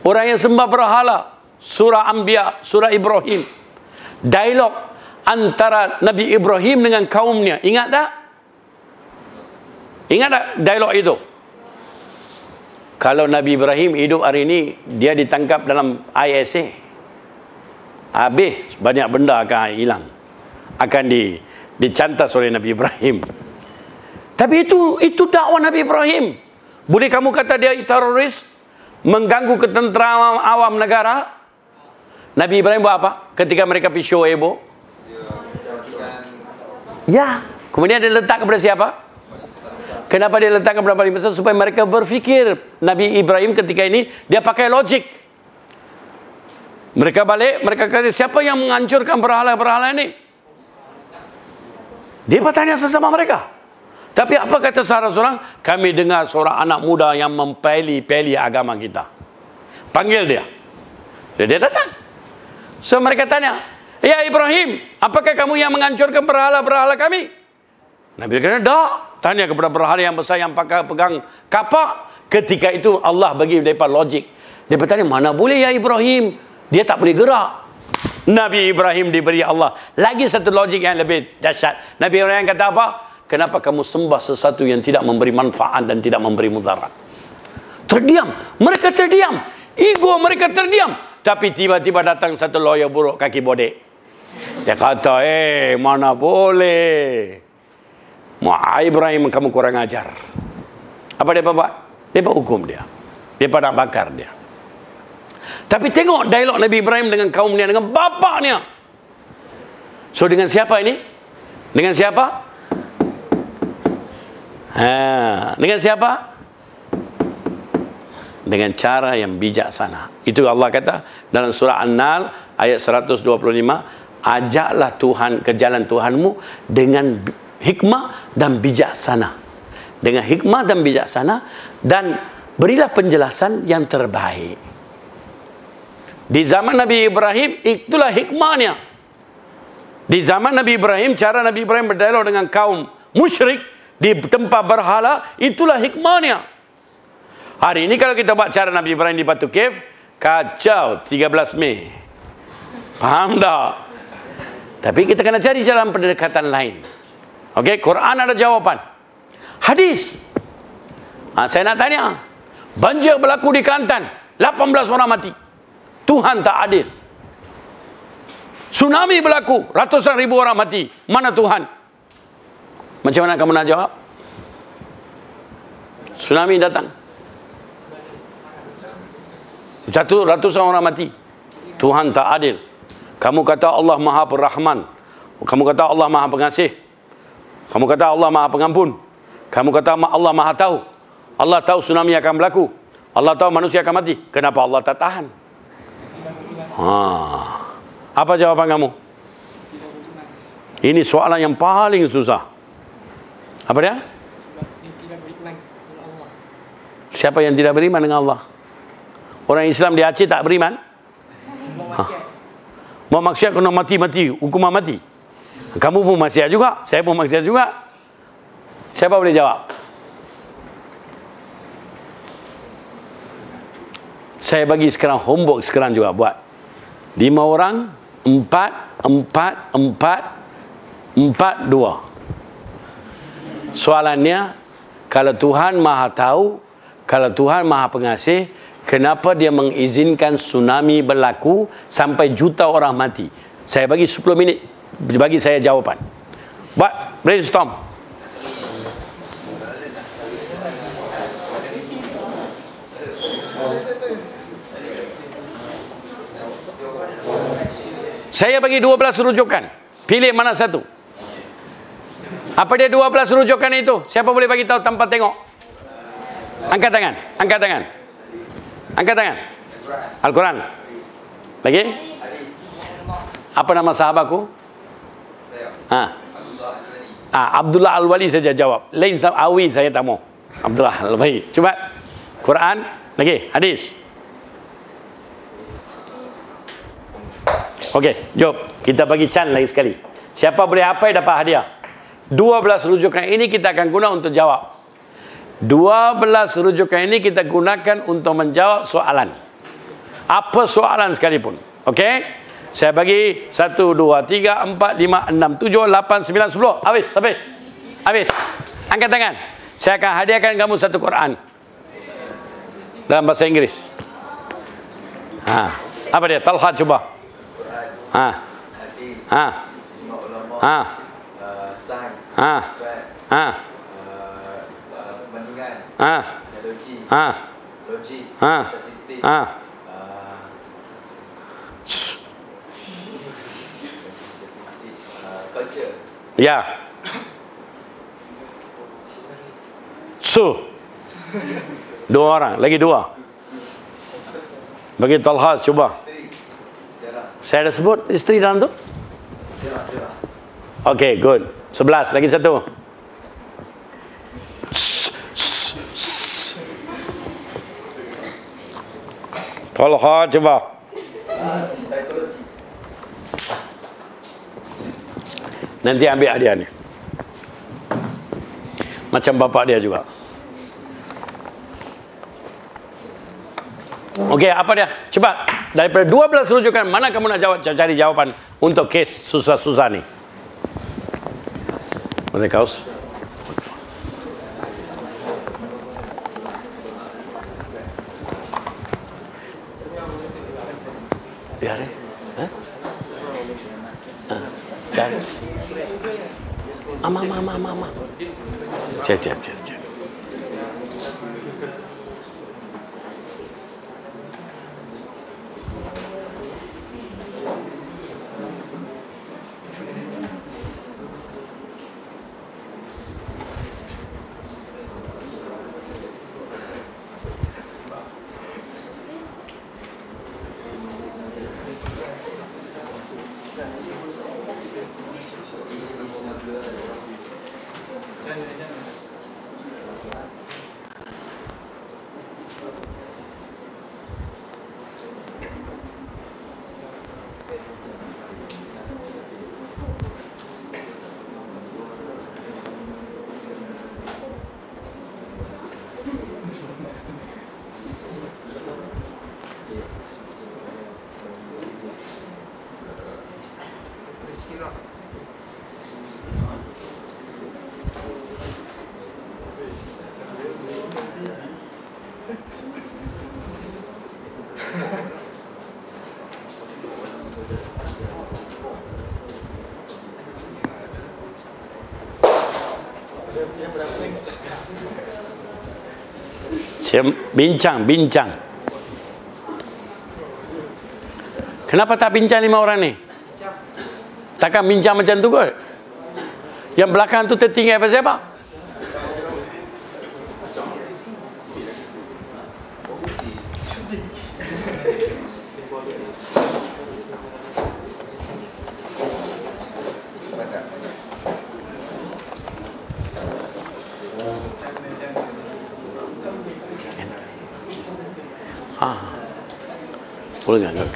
orang yang sembah berhala, surah Anbiya, surah Ibrahim, dialog antara Nabi Ibrahim dengan kaumnya. Ingat tak? Ingat tak dialog itu? Kalau Nabi Ibrahim hidup hari ini, dia ditangkap dalam ISA, habis banyak benda akan hilang, akan dicantas oleh Nabi Ibrahim. Tapi itu dakwah Nabi Ibrahim. Boleh kamu kata dia teroris, mengganggu ketentraman awam negara? Nabi Ibrahim buat apa ketika mereka pergi show ebo? Ya, kemudian dia letak kepada siapa? Kenapa dia letakkan kepada paling besar? Supaya mereka berfikir. Nabi Ibrahim ketika ini dia pakai logik. Mereka balik, mereka kata siapa yang menghancurkan berhala-berhala ini? Dia bertanya sesama mereka. Tapi apa kata seorang-seorang? Kami dengar seorang anak muda yang mempeli-peli agama kita. Panggil dia. Dia datang. So mereka tanya, ya Ibrahim, apakah kamu yang menghancurkan berhala-berhala kami? Nabi kata, tak. Tanya kepada berhala yang besar yang pakai pegang kapak. Ketika itu Allah bagi mereka logik. Dia bertanya, mana boleh ya Ibrahim? Dia tak boleh gerak. Nabi Ibrahim diberi Allah lagi satu logik yang lebih dahsyat. Nabi Ibrahim kata apa? Kenapa kamu sembah sesuatu yang tidak memberi manfaat dan tidak memberi mudarat? Terdiam. Mereka terdiam. Ego mereka terdiam. Tapi tiba-tiba datang satu lawyer buruk kaki bodek. Dia kata, mana boleh. Ibrahim kamu kurang ajar. Apa dia buat? Dia buat hukum dia. Dia nak bakar dia. Tapi tengok dialog Nabi Ibrahim dengan kaumnya, dengan bapaknya. So dengan siapa ini? Dengan siapa? Dengan siapa? dengan cara yang bijaksana. Itu Allah kata dalam surah An-Nahl ayat 125, ajaklah Tuhan ke jalan Tuhanmu dengan hikmah dan bijaksana. Dengan hikmah dan bijaksana, dan berilah penjelasan yang terbaik. Di zaman Nabi Ibrahim, itulah hikmahnya. Di zaman Nabi Ibrahim, cara Nabi Ibrahim berdialog dengan kaum musyrik di tempat berhala, itulah hikmahnya. Hari ini kalau kita buat cara Nabi Ibrahim di Batu Cave, kacau 13 Mei. Faham tak? Tapi kita kena cari jalan pendekatan lain. Okey, Quran ada jawapan. Hadis. Saya nak tanya. Banjir berlaku di Kelantan, 18 orang mati. Tuhan tak adil. Tsunami berlaku, ratusan ribu orang mati. Mana Tuhan? Macam mana kamu nak jawab? Tsunami datang, jatuh ratusan orang mati. Tuhan tak adil. Kamu kata Allah Maha Perrahman. Kamu kata Allah Maha Pengasih. Kamu kata Allah Maha Pengampun. Kamu kata Allah Maha Tahu. Allah tahu tsunami akan berlaku. Allah tahu manusia akan mati. Kenapa Allah tak tahan? Apa jawapan kamu? Ini soalan yang paling susah. Apa dia? Siapa yang tidak beriman dengan Allah? Orang Islam di Aceh tak beriman? Mau maksiat kena mati-mati, hukuman mati. Kamu pun maksiat juga, saya pun maksiat juga. Siapa boleh jawab? Saya bagi sekarang homework sekarang juga buat. 5 orang, 4, 2. Soalannya, kalau Tuhan Maha Tahu, kalau Tuhan Maha Pengasih, kenapa dia mengizinkan tsunami berlaku sampai juta orang mati? Saya bagi 10 minit, bagi saya jawapan. Buat brainstorm. Saya bagi 12 rujukan. Pilih mana satu. Apa dia 12 rujukan itu? Siapa boleh bagi tahu tanpa tengok? Angkat tangan. Angkat tangan. Angkat tangan. Al-Quran. Lagi? Apa nama sahabatku? Abdullah Al-Wali saja jawab. Lain Awi saya tak mau. Abdullah Al-Wali. Cuba. Quran. Lagi. Hadis. Okey, jom. Kita bagi can lagi sekali. Siapa boleh hafal dapat hadiah. 12 rujukan ini kita akan guna untuk jawab. 12 rujukan ini kita gunakan untuk menjawab soalan. Apa soalan sekalipun. Okey? Saya bagi 1, 2, 3, 4, 5, 6, 7, 8, 9, 10. Habis, habis. Habis. Angkat tangan. Saya akan hadiahkan kamu satu Quran. Dalam bahasa Inggris. Apa dia? Talha cuba. Sains, perbandingan, logik, statistik, culture. Ya. Dua orang, lagi dua. Bagi Talha coba. Saya dah sebut isteri dalam tu? Okey, good. 11, lagi satu. Talha coba. Nanti ambil hadiah ni. Macam bapak dia juga. Okey, apa dia? Cepat. Daripada 12 rujukan, mana kamu nak jawab, cari jawapan untuk kes susah-susah ni? Mana kaus? Biar ya? Dan Mama. Cek. Saya bincang. Kenapa tak bincang 5 orang ni? Takkan bincang macam tu kot? Yang belakang tu tertinggal pasal apa? Boleh enggak?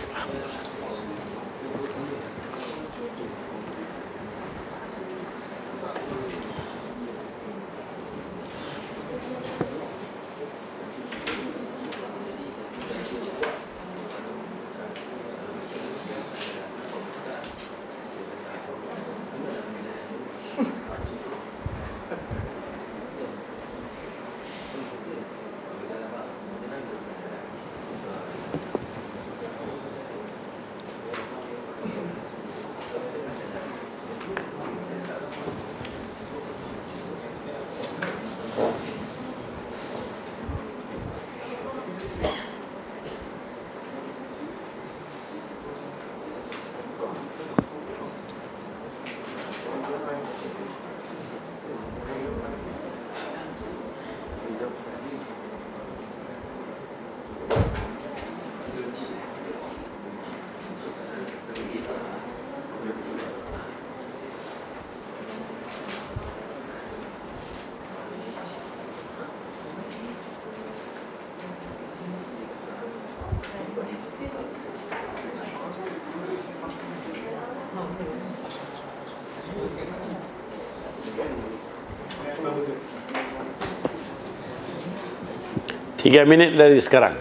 Tiga minit dari sekarang.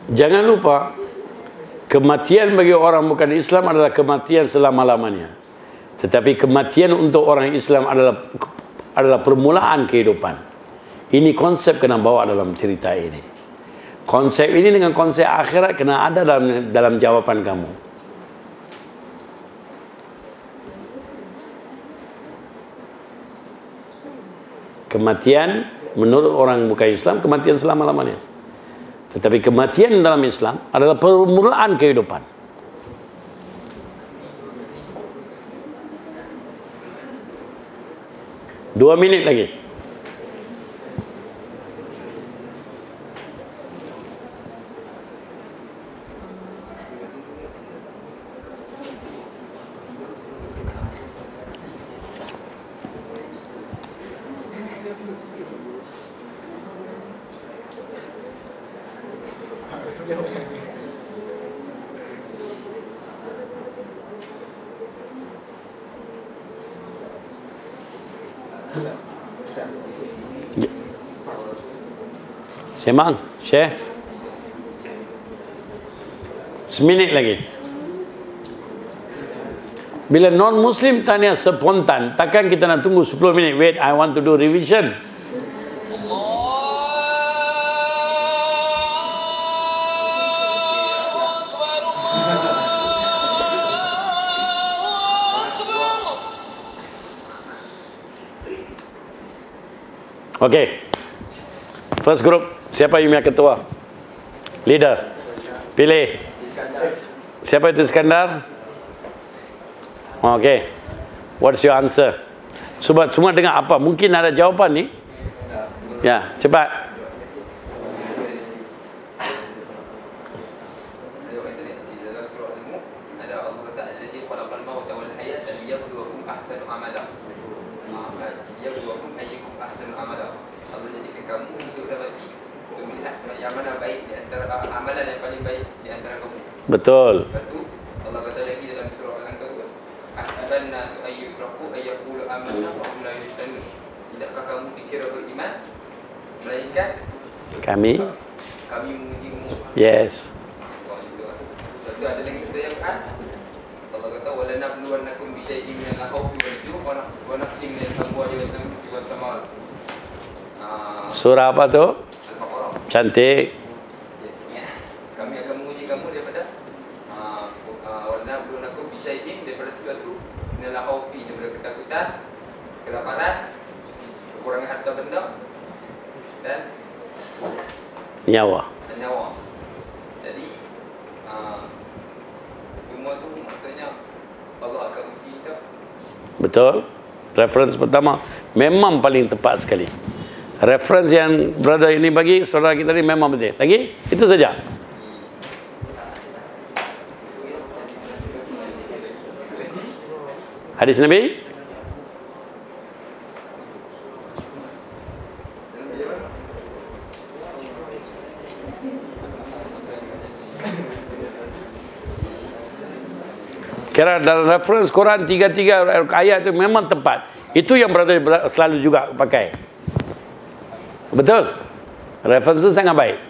Jangan lupa, kematian bagi orang bukan Islam adalah kematian selama-lamanya. Tetapi kematian untuk orang Islam adalah permulaan kehidupan. Ini konsep kena bawa dalam cerita ini. Konsep ini dengan konsep akhirat kena ada dalam jawapan kamu. Kematian menurut orang bukan Islam, kematian selama-lamanya. Tetapi kematian dalam Islam adalah permulaan kehidupan. Dua minit lagi. Semang, share. Seminit lagi. Bila non-Muslim tanya spontan, takkan kita nak tunggu 10 minit. Wait, I want to do revision. Okay. First group, siapa yang punya ketua? Leader. Pilih. Siapa itu Iskandar? Okay. What's your answer? Semua dengar apa? Mungkin ada jawapan ni. Ya, cepat. Betul. Allah kata lagi dalam surah Al-Ankabut, ahsibanna su'ayyutrafu ayyaqulu amanna wa hum la yuftanun. Tidakkah kamu dikira beriman melainkan kami mengujimu? Yes. Satu ada lagi kita yang Allah kata wala nabluwannakum bi syai'in min al-khawfi wal-ju'i wa naqsin min al-amwali wal-anfusi was-samarat. Surah apa tu? Al-Baqarah. Cantik. Kami akan menguji kamu daripada nabluwannakum bi syai'in, daripada sesuatu min al-khawfi, daripada ketakutan, kelaparan, kekurangan harta benda dan nyawa. Jadi semua tu maksudnya Allah akan uji kita. Betul. Reference pertama memang paling tepat sekali. Reference yang brother ini bagi saudara kita ni memang betul. Lagi itu saja. Hadis Nabi. Kira dalam reference Quran 3 ayat itu memang tepat. Itu yang brother selalu juga pakai. Betul. Reference itu sangat baik.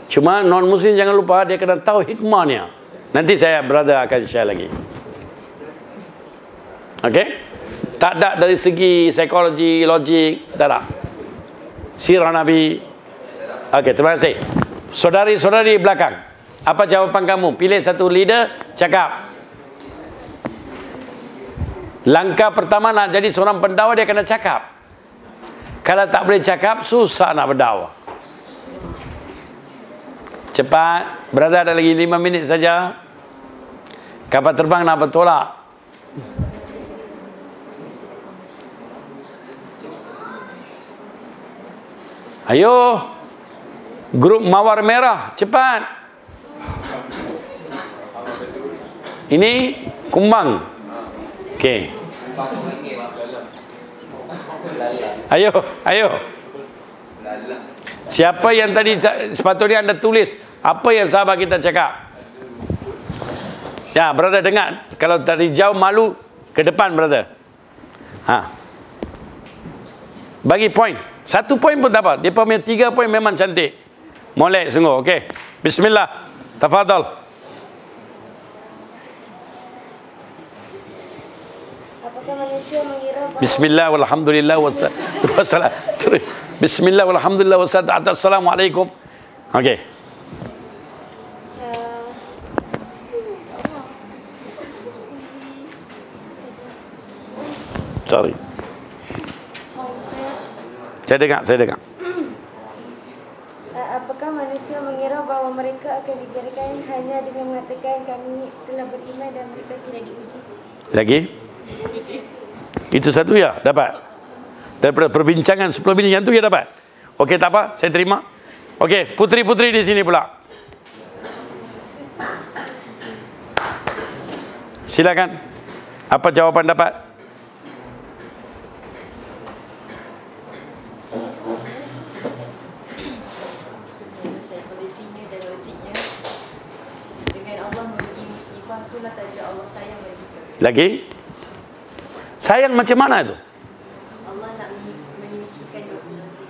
Cuma non-Muslim jangan lupa dia kena tahu hikmahnya. Nanti saya brother akan share lagi. Okey? Tak ada dari segi psikologi, logik, tak ada. Sirah Nabi. Okey, terima kasih. Saudari-saudari belakang, apa jawapan kamu? Pilih satu leader, cakap. Langkah pertama nak jadi seorang pendakwah, dia kena cakap. Kalau tak boleh cakap, susah nak berdakwah. Cepat. Brother, ada lagi 5 minit saja. Kapal terbang nak bertolak. Ayo. Grup Mawar Merah, cepat. Ini Kumbang. Okey. Ayo. Siapa yang tadi sepatutnya anda tulis apa yang sahabat kita cakap? Ya, brother dengar. Kalau dari jauh malu, ke depan brother. Bagi poin. 1 poin pun tak apa. Dia punya 3 poin memang cantik. Molek sungguh, okey. Bismillah. Tafadhal. Apakah manusia mengira bahawa Bismillah walhamdulillah wassalam. Bismillah walhamdulillah wassalam. Assalamualaikum. Okey. Sorry. Saya dengar. Apakah manusia mengira bahawa mereka akan dibiarkan hanya dengan mengatakan kami telah beriman dan mereka tidak diuji? Lagi? Itu satu ya, dapat. Daripada perbincangan 10 minit yang tu ya dapat. Okey, tak apa, saya terima. Okey, putri-putri di sini pula. Silakan. Apa jawapan dapat? Psikologinya dan logiknya, dengan Allah memberi musibah itulah tanda Allah sayang bagi kita. Lagi? Sayang macam mana itu? Allah nak menyucikan dosa-dosa.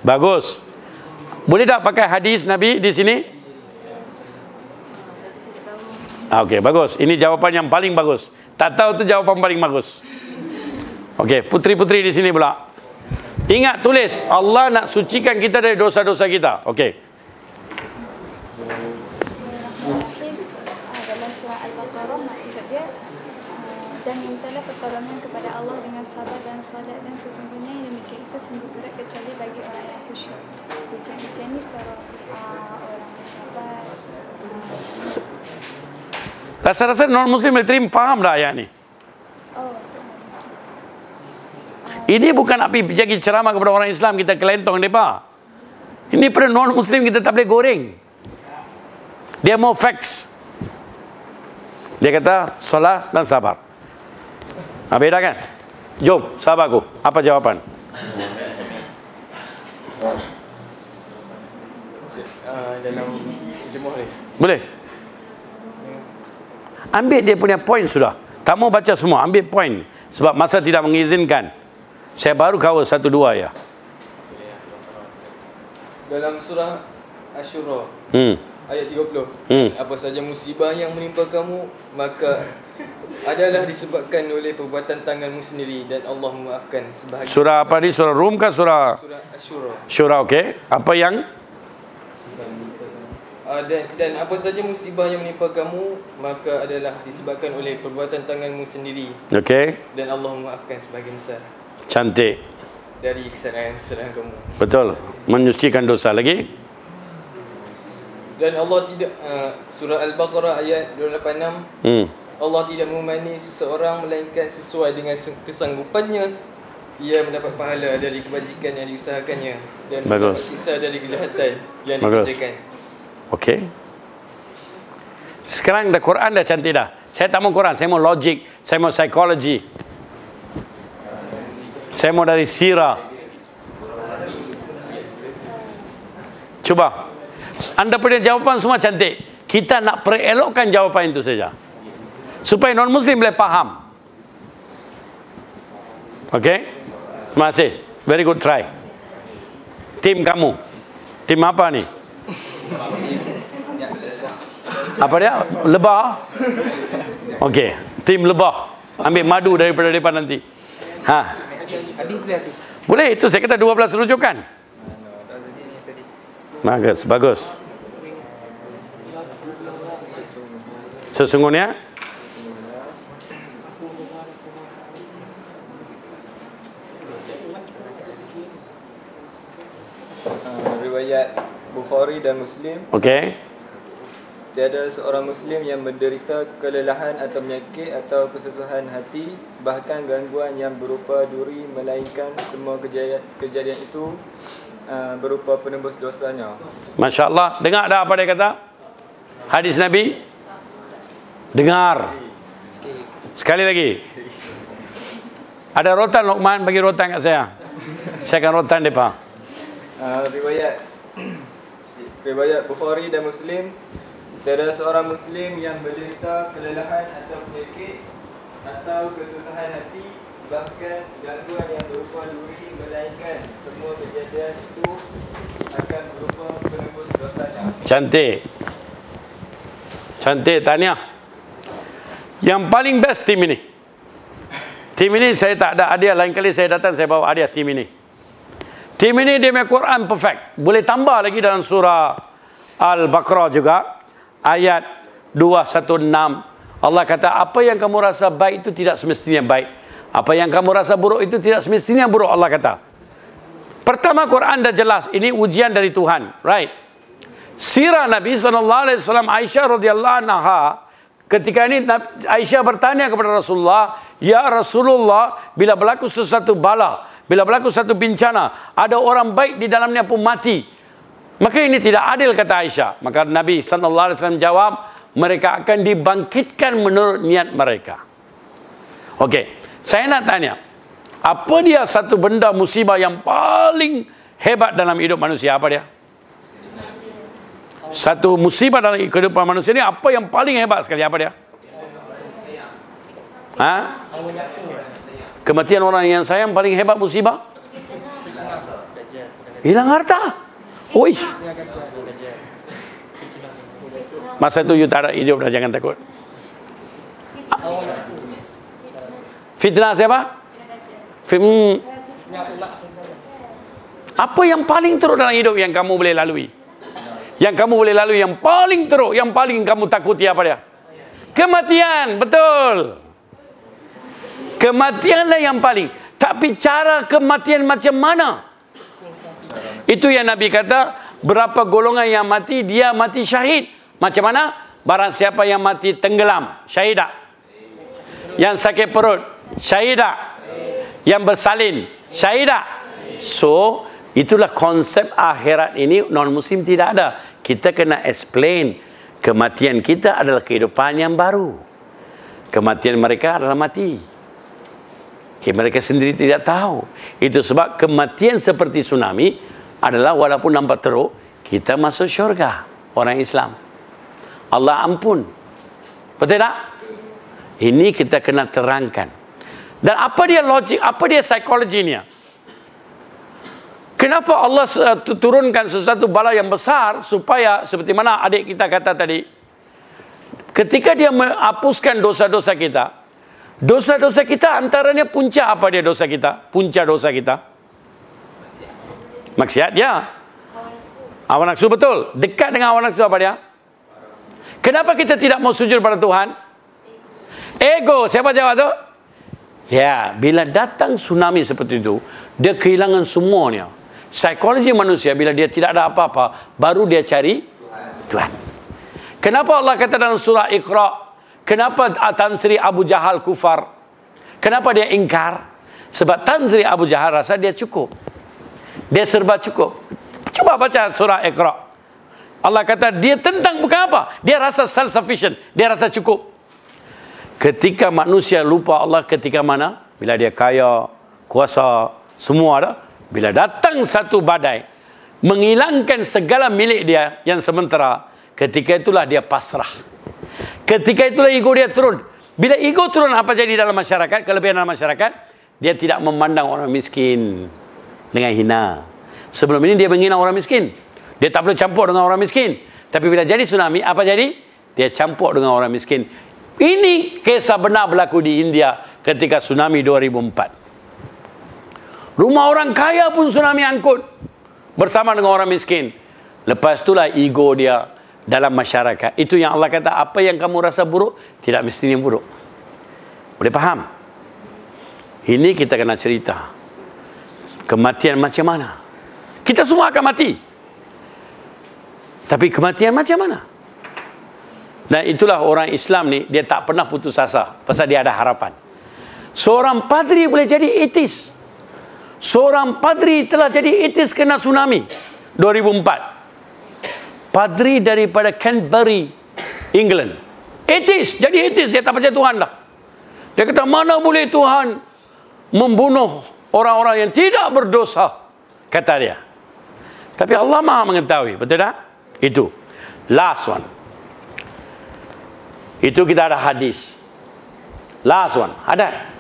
Bagus. Boleh tak pakai hadis Nabi di sini? Okey, bagus. Ini jawapan yang paling bagus. Tak tahu tu jawapan paling bagus. Okey, putri-putri di sini pula. Ingat, tulis. Allah nak sucikan kita dari dosa-dosa kita. Okey. Dalam surah Al-Baqarah maksudnya dan mintalah pertolongan kepada Allah dengan sabar dan salat dan sesungguhnya yang demikian itu sungguh berat kecuali bagi orang yang khusyuk. Macam ni surah orang sabar. Rasa-rasa non-Muslim letrim faham dah ayat ni. Ini bukan nak pergi jadi ceramah kepada orang Islam, kita kelentong mereka. Ini pada non-Muslim kita tak boleh goreng. Dia mau facts. Dia kata solat dan sabar. Beda kan? Jom, sahabatku. Apa jawapan? Dalam terjemah ni. Boleh? Ambil dia punya poin sudah. Tak mau baca semua, ambil poin. Sebab masa tidak mengizinkan. Saya baru cover 1-2 ya. Dalam surah Asy-Syura ayat 30, apa saja musibah yang menimpa kamu maka adalah disebabkan oleh perbuatan tanganmu sendiri dan Allah memaafkan sebahagian. Surah apa ni? Surah Rum kan surah Asy-Syura. Syura, okey. Apa yang dan apa saja musibah yang menimpa kamu maka adalah disebabkan oleh perbuatan tanganmu sendiri. okey. Dan Allah memaafkan sebahagian besar Cantik. dari kesalahan-kesalahan kamu. Betul. Menyucikan dosa lagi. Dan Allah tidak surah Al-Baqarah ayat 286, Allah tidak memani seseorang melainkan sesuai dengan kesanggupannya. Ia mendapat pahala dari kebajikan yang diusahakannya dan mendapat siksa dari kejahatan yang dikerjakan. Okey. Sekarang dah Quran dah cantik dah. Saya tak mau Quran, saya mau logik, saya mau psikologi. Saya mau dari sirah. Cuba. Anda punya jawapan semua cantik. Kita nak perelokkan jawapan itu saja. Supaya non-Muslim boleh faham. Okey? Terima kasih. Very good try. Tim kamu. Tim apa ni? Apa dia? Lebah? Okey. Tim lebah. Ambil madu daripada depan nanti. Boleh, itu saya kata 12 rujukan. Bagus. Sesungguhnya riwayat Bukhari dan Muslim. okey. Tiada seorang Muslim yang menderita kelelahan atau penyakit atau kesusahan hati, bahkan gangguan yang berupa duri, melainkan semua kejadian itu berupa penembus dosanya. Masya Allah. Dengar dah apa dia kata? Hadis Nabi. Dengar. Sekali lagi. Ada rotan Luqman, bagi rotan kat saya. Saya akan rotan mereka. Riwayat Bukhari dan Muslim. Tiada seorang Muslim yang menderita kelelahan atau penyakit atau kesusahan hati, bahkan gangguan yang berupa duri, melainkan semua kejadian itu akan berupa penebus dosanya. Cantik. Cantik, tahniah. Yang paling best tim ini. Tim ini saya tak ada hadiah. Lain kali saya datang, saya bawa hadiah tim ini. Tim ini dia punya Quran perfect. Boleh tambah lagi dalam surah Al-Baqarah juga. Ayat 216. Allah kata, apa yang kamu rasa baik itu tidak semestinya baik. Apa yang kamu rasa buruk itu tidak semestinya buruk, Allah kata. Pertama, Quran dah jelas. Ini ujian dari Tuhan. Right. Sirah Nabi SAW, Aisyah radhiyallahu anha, ketika ini Aisyah bertanya kepada Rasulullah, ya Rasulullah, bila berlaku sesuatu bala, bila berlaku satu bencana, ada orang baik di dalamnya pun mati, maka ini tidak adil, kata Aisyah. Maka Nabi SAW jawab, mereka akan dibangkitkan menurut niat mereka. Okey, saya nak tanya, apa dia satu benda musibah yang paling hebat dalam hidup manusia? Apa dia? Satu musibah dalam kehidupan manusia ini, apa yang paling hebat sekali? Apa dia? Ha? Kematian orang yang sayang paling hebat musibah? Hilang harta. Oi. Masa itu you tak ada hidup dah, jangan takut. Fitnah siapa? Apa yang paling teruk dalam hidup yang kamu boleh lalui? Yang kamu boleh lalui, yang paling teruk, yang paling kamu takuti apa dia? Kematian, betul. Kematianlah yang paling. Tapi cara kematian macam mana? Itu yang Nabi kata, berapa golongan yang mati, dia mati syahid. Macam mana? Barang siapa yang mati tenggelam, syahid tak? Yang sakit perut, syahid tak? Yang bersalin, syahid tak? So, itulah konsep akhirat ini non-muslim tidak ada. Kita kena explain. Kematian kita adalah kehidupan yang baru. Kematian mereka adalah mati. Okay, mereka sendiri tidak tahu. Itu sebab kematian seperti tsunami adalah walaupun nampak teruk, kita masuk syurga. Orang Islam. Allah ampun. Betul tak? Ini kita kena terangkan. Dan apa dia logik, apa dia psikologinya? Kenapa Allah turunkan sesuatu bala yang besar supaya seperti mana adik kita kata tadi, ketika dia menghapuskan dosa-dosa kita, dosa-dosa kita antaranya punca apa dia dosa kita? Punca dosa kita? Maksiat ya. Hawa nafsu, betul. Dekat dengan hawa nafsu apa dia? Kenapa kita tidak mau sujud pada Tuhan? Ego. Siapa jawab tu? Ya, bila datang tsunami seperti itu, dia kehilangan semuanya. Psikologi manusia, bila dia tidak ada apa-apa, baru dia cari Tuhan. Kenapa Allah kata dalam surah Iqra, kenapa Tan Sri Abu Jahal kufar? Kenapa dia ingkar? Sebab Tan Sri Abu Jahal rasa dia cukup. Dia serba cukup. Cuba baca surah Iqra. Allah kata dia tentang bukan apa? Dia rasa self-sufficient. Dia rasa cukup. Ketika manusia lupa Allah ketika mana? Bila dia kaya, kuasa, semua ada. Bila datang satu badai, menghilangkan segala milik dia yang sementara, ketika itulah dia pasrah. Ketika itulah ego dia turun. Bila ego turun, apa jadi dalam masyarakat? Kelebihan dalam masyarakat, dia tidak memandang orang miskin dengan hina. Sebelum ini dia menghina orang miskin. Dia tak boleh campur dengan orang miskin. Tapi bila jadi tsunami, apa jadi? Dia campur dengan orang miskin. Ini kisah benar berlaku di India ketika tsunami 2004. Rumah orang kaya pun tsunami angkut bersama dengan orang miskin. Lepas itulah ego dia dalam masyarakat. Itu yang Allah kata, apa yang kamu rasa buruk, tidak mestinya buruk. Boleh faham? Ini kita kena cerita. Kematian macam mana? Kita semua akan mati. Tapi kematian macam mana? Dan itulah orang Islam ni, dia tak pernah putus asa. Pasal dia ada harapan. Seorang padri boleh jadi ateis. Seorang padri telah jadi ateis kena tsunami 2004. Padri daripada Canterbury, England. Ateis, jadi ateis. Dia tak percaya Tuhan dah. Dia kata, mana boleh Tuhan membunuh orang-orang yang tidak berdosa, kata dia. Tapi Allah Maha mengetahui, betul tak? Itu last one. Itu kita ada hadis. Last one, ada.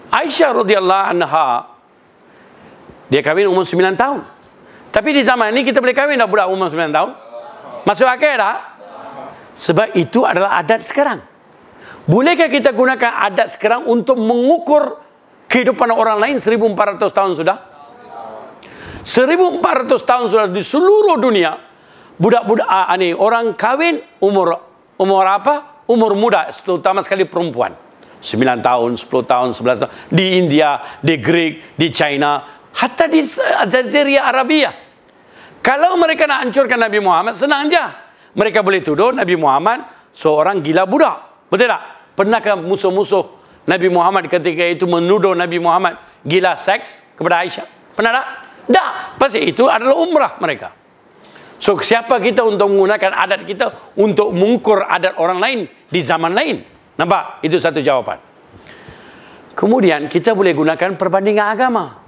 Aisyah radhiyallahu anha, dia kahwin umur 9 tahun. Tapi di zaman ini kita boleh kahwin dah budak umur 9 tahun? Masuk akal tak? Sebab itu adalah adat sekarang. Bolehkah kita gunakan adat sekarang untuk mengukur kehidupan orang lain 1400 tahun sudah? 1400 tahun sudah di seluruh dunia. Budak-budak orang kahwin umur apa? Umur muda, terutama sekali perempuan. 9 tahun, 10 tahun, 11 tahun. Di India, di Greek, di China, hatta di Jazirah Arabia. Kalau mereka nak hancurkan Nabi Muhammad, senang aja. Mereka boleh tuduh Nabi Muhammad seorang gila budak. Betul tak? Pernahkah musuh-musuh Nabi Muhammad ketika itu menuduh Nabi Muhammad gila seks kepada Aisyah? Pernah tak? Tak. Pasal itu adalah umrah mereka. So, siapa kita untuk menggunakan adat kita untuk mengukur adat orang lain di zaman lain? Nampak? Itu satu jawapan. Kemudian kita boleh gunakan perbandingan agama.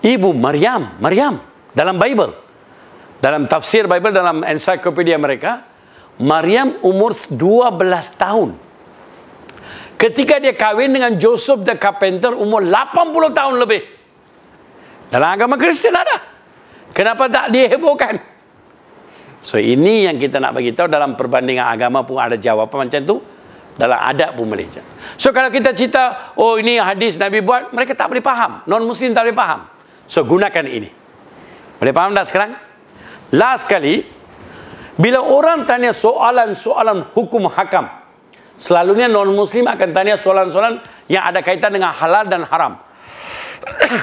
Ibu Maryam dalam Bible, dalam tafsir Bible, dalam ensiklopedia mereka, Maryam umur 12 tahun. Ketika dia kahwin dengan Joseph the Carpenter umur 80 tahun lebih. Dalam agama Kristian ada. Kenapa tak dihebohkan? So ini yang kita nak bagi tahu, dalam perbandingan agama pun ada jawapan macam tu. Dalam adat pun boleh. So kalau kita cerita, oh ini hadis Nabi buat, mereka tak boleh faham. Non-Muslim tak boleh faham. So gunakan ini. Boleh faham tak sekarang? Last kali, bila orang tanya soalan-soalan hukum hakam, selalunya non-Muslim akan tanya soalan-soalan yang ada kaitan dengan halal dan haram.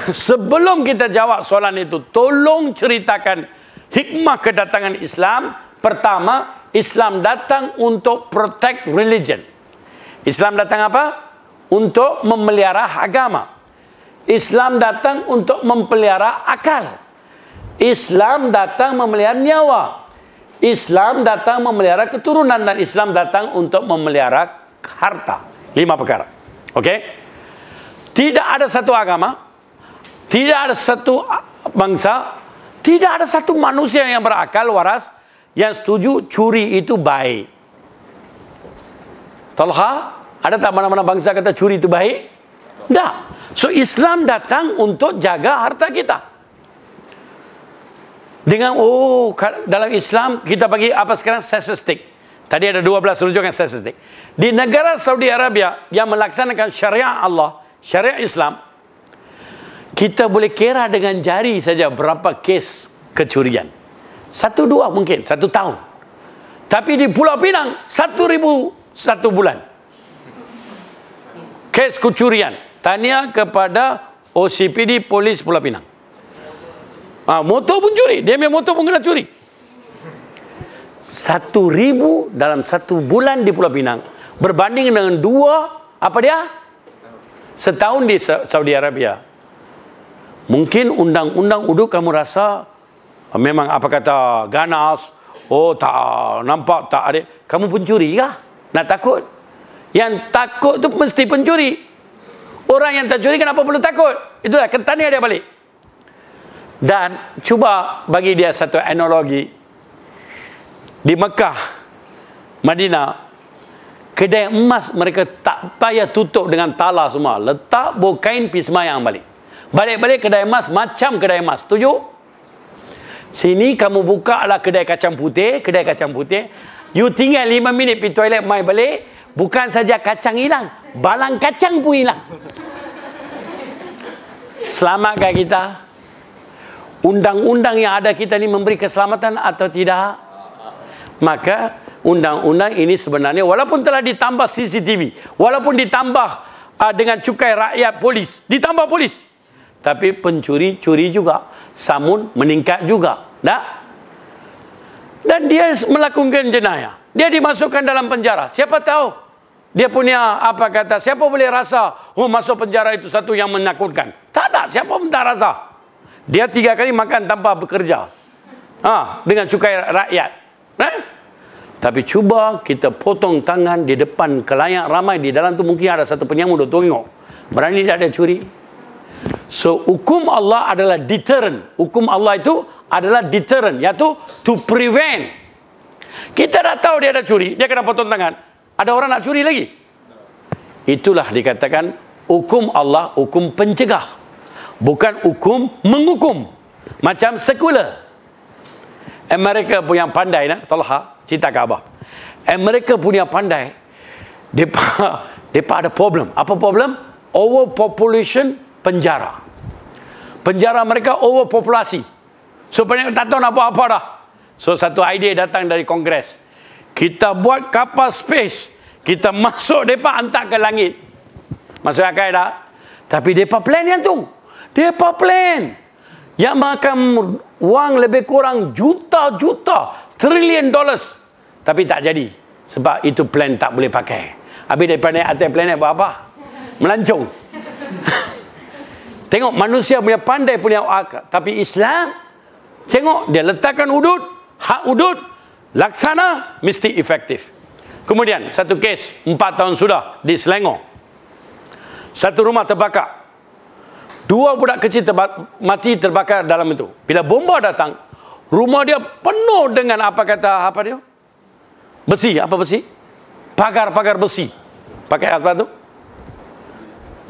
Sebelum kita jawab soalan itu, tolong ceritakan hikmah kedatangan Islam. Pertama, Islam datang untuk protect religion. Islam datang apa? Untuk memelihara agama. Islam datang untuk memelihara akal. Islam datang memelihara nyawa. Islam datang memelihara keturunan, dan Islam datang untuk memelihara harta. 5 perkara. Okey? Tidak ada satu agama, tidak ada satu bangsa, tidak ada satu manusia yang berakal waras yang setuju curi itu baik. Talha, ada tak mana-mana bangsa kata curi itu baik? Tak. So Islam datang untuk jaga harta kita. Dengan dalam Islam kita bagi apa sekarang? Statistik. Tadi ada 12 rujukan statistik. Di negara Saudi Arabia yang melaksanakan syariat Allah, syariat Islam, kita boleh kira dengan jari saja berapa kes kecurian. 1-2 mungkin, 1 tahun. Tapi di Pulau Pinang, 1,000 1 bulan. Kes kecurian. Tanya kepada OCPD Polis Pulau Pinang. Motor pun curi. Dia punya motor pun kena curi. 1,000 dalam 1 bulan di Pulau Pinang. Berbanding dengan 2, apa dia? Setahun di Saudi Arabia. Mungkin undang-undang uduk kamu rasa memang apa kata ganas. Oh tak nampak tak ada. Kamu pencuri kah? Nak takut? Yang takut tu mesti pencuri. Orang yang tak curi kenapa perlu takut? Itulah tanya dia balik. Dan cuba bagi dia satu analogi. Di Mekah, Madinah, kedai emas mereka tak payah tutup dengan tala semua. Letak kain pergi semayang balik. Balik-balik kedai emas macam kedai emas. Setuju? Sini kamu buka lah kedai kacang putih. Kedai kacang putih. You tinggal 5 minit pergi toilet, mai balik. Bukan saja kacang hilang, balang kacang pun hilang. Selamatkah kita? Undang-undang yang ada kita ni memberi keselamatan atau tidak? Maka undang-undang ini sebenarnya walaupun telah ditambah CCTV, walaupun ditambah dengan cukai rakyat polis, ditambah polis, tapi pencuri curi juga, samun meningkat juga, tak? Dan dia melakukan jenayah, dia dimasukkan dalam penjara. Siapa tahu dia punya apa kata, siapa boleh rasa masuk penjara itu satu yang menakutkan? Tak ada, siapa pun tak rasa. Dia 3 kali makan tanpa bekerja, dengan cukai rakyat. Tapi cuba kita potong tangan di depan kelayak ramai, di dalam tu mungkin ada satu penyamun duk tengok. Berani tak dia curi? So hukum Allah adalah deterrent. Hukum Allah itu adalah deterrent, iaitu to prevent. Kita dah tahu dia ada curi, dia kena potong tangan. Ada orang nak curi lagi. Itulah dikatakan hukum Allah hukum pencegah, bukan hukum menghukum. Macam sekular. Amerika punya pandai nak, Talha cerita ke Abah. Amerika punya pandai, depa ada problem. Apa problem? Overpopulation penjara. Penjara mereka overpopulasi. So banyak tak tahu nak buat apa dah. So satu idea datang dari Kongres. Kita buat kapal space. Kita masuk depa hantar ke langit. Masuk akal tak? Tapi depa plan yang tu. Depa plan yang makan wang lebih kurang juta-juta, $trillion. Tapi tak jadi. Sebab itu plan tak boleh pakai. Habis daripada naik atas planet buat apa? Melancong. Tengok manusia punya pandai punya akal. Tapi Islam, tengok dia letakkan hudud, hak hudud, laksana, mesti efektif. Kemudian, satu kes, 4 tahun sudah di Selangor. Satu rumah terbakar. 2 budak kecil mati terbakar dalam itu. Bila bomba datang, rumah dia penuh dengan apa dia? Besi, apa besi? Pagar-pagar besi. Pakai apa tu?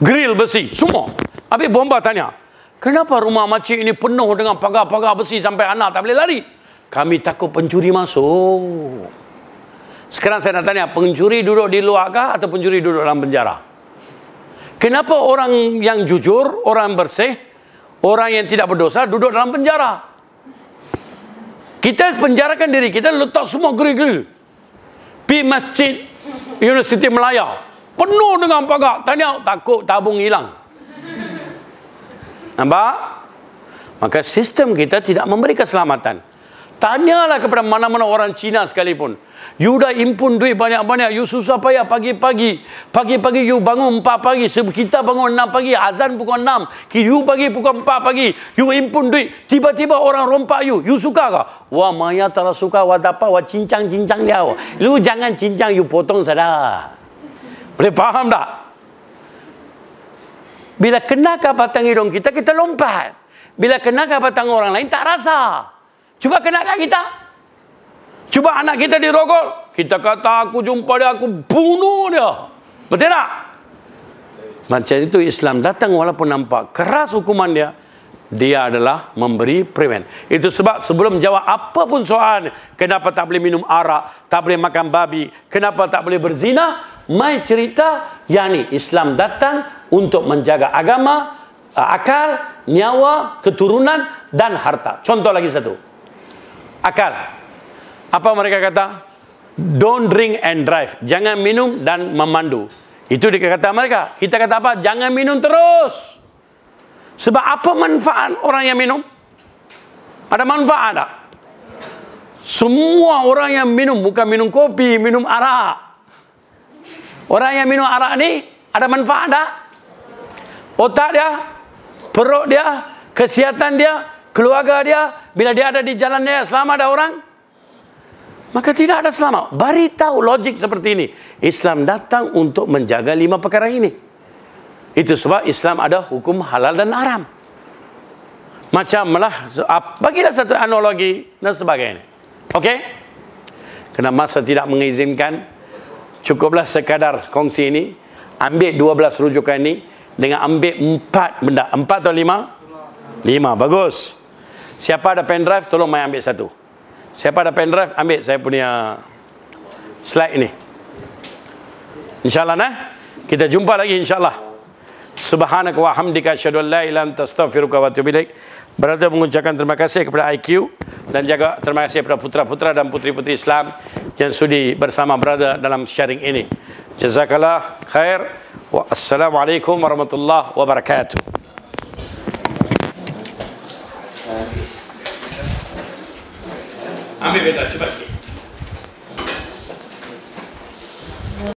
Grill besi, semua. Habis bomba tanya, kenapa rumah makcik ini penuh dengan pagar-pagar besi sampai anak tak boleh lari? Kami takut pencuri masuk. Sekarang saya nak tanya, pencuri duduk di luar kah atau pencuri duduk dalam penjara? Kenapa orang yang jujur, orang bersih, orang yang tidak berdosa duduk dalam penjara? Kita penjarakan diri kita, letak semua grill-grill. Pi masjid Universiti Melaya, penuh dengan pagar. Tanya, takut tabung hilang. Nampak? Maka sistem kita tidak memberi keselamatan. Tanyalah kepada mana-mana orang Cina sekalipun. You dah impun duit banyak-banyak, you susah payah pagi-pagi. Pagi-pagi you bangun 4 pagi, kita bangun 6 pagi, azan pukul 6. You pagi pukul 4 pagi, you impun duit. Tiba-tiba orang rompak you suka ke? Wah, Maya tak suka, wah dapat, wah cincang-cincang dia. Lu jangan cincang, you potong saja. Boleh faham tak? Bila kena ke batang hidung kita, kita lompat. Bila kena ke batang orang lain, tak rasa. Cuba kena kat kita. Cuba anak kita dirogol. Kita kata, aku jumpa dia, aku bunuh dia. Betul tak? Macam itu Islam datang walaupun nampak keras hukuman dia. Dia adalah memberi prevent. Itu sebab sebelum jawab apa pun soal, kenapa tak boleh minum arak, tak boleh makan babi, kenapa tak boleh berzina, mai cerita yang ni. Islam datang untuk menjaga agama, akal, nyawa, keturunan dan harta. Contoh lagi satu. Akal. Apa mereka kata? Don't drink and drive. Jangan minum dan memandu. Itu dia kata mereka. Kita kata apa? Jangan minum terus. Sebab apa manfaat orang yang minum? Ada manfaat tak? Semua orang yang minum, bukan minum kopi, minum arak. Orang yang minum arak ni ada manfaat tak? Otak dia, perut dia, kesihatan dia, keluarga dia, bila dia ada di jalan dia, selamat ada orang? Maka tidak ada selamat. Beritahu logik seperti ini. Islam datang untuk menjaga 5 perkara ini. Itu sebab Islam ada hukum halal dan haram. Macamlah, bagilah satu analogi dan sebagainya. Okey? Kerana masa tidak mengizinkan, cukuplah sekadar kongsi ini. Ambil 12 rujukan ini dengan ambil 4 benda. 4 atau 5? 5, bagus. Siapa ada pendrive, tolong mai ambil satu. Siapa ada pendrive, ambil saya punya slide ini. InsyaAllah kita jumpa lagi insyaAllah. Subhanaka wa hamdika asyhadu an la ilaha illa anta astaghfiruka wa atubu ilaik. Berada mengucapkan terima kasih kepada IQ dan juga terima kasih kepada putra-putra dan putri-putri Islam yang sudi bersama berada dalam sharing ini. Jazakallah khair. Wassalamualaikum warahmatullahi wabarakatuh. Ambil beta, coba sikit.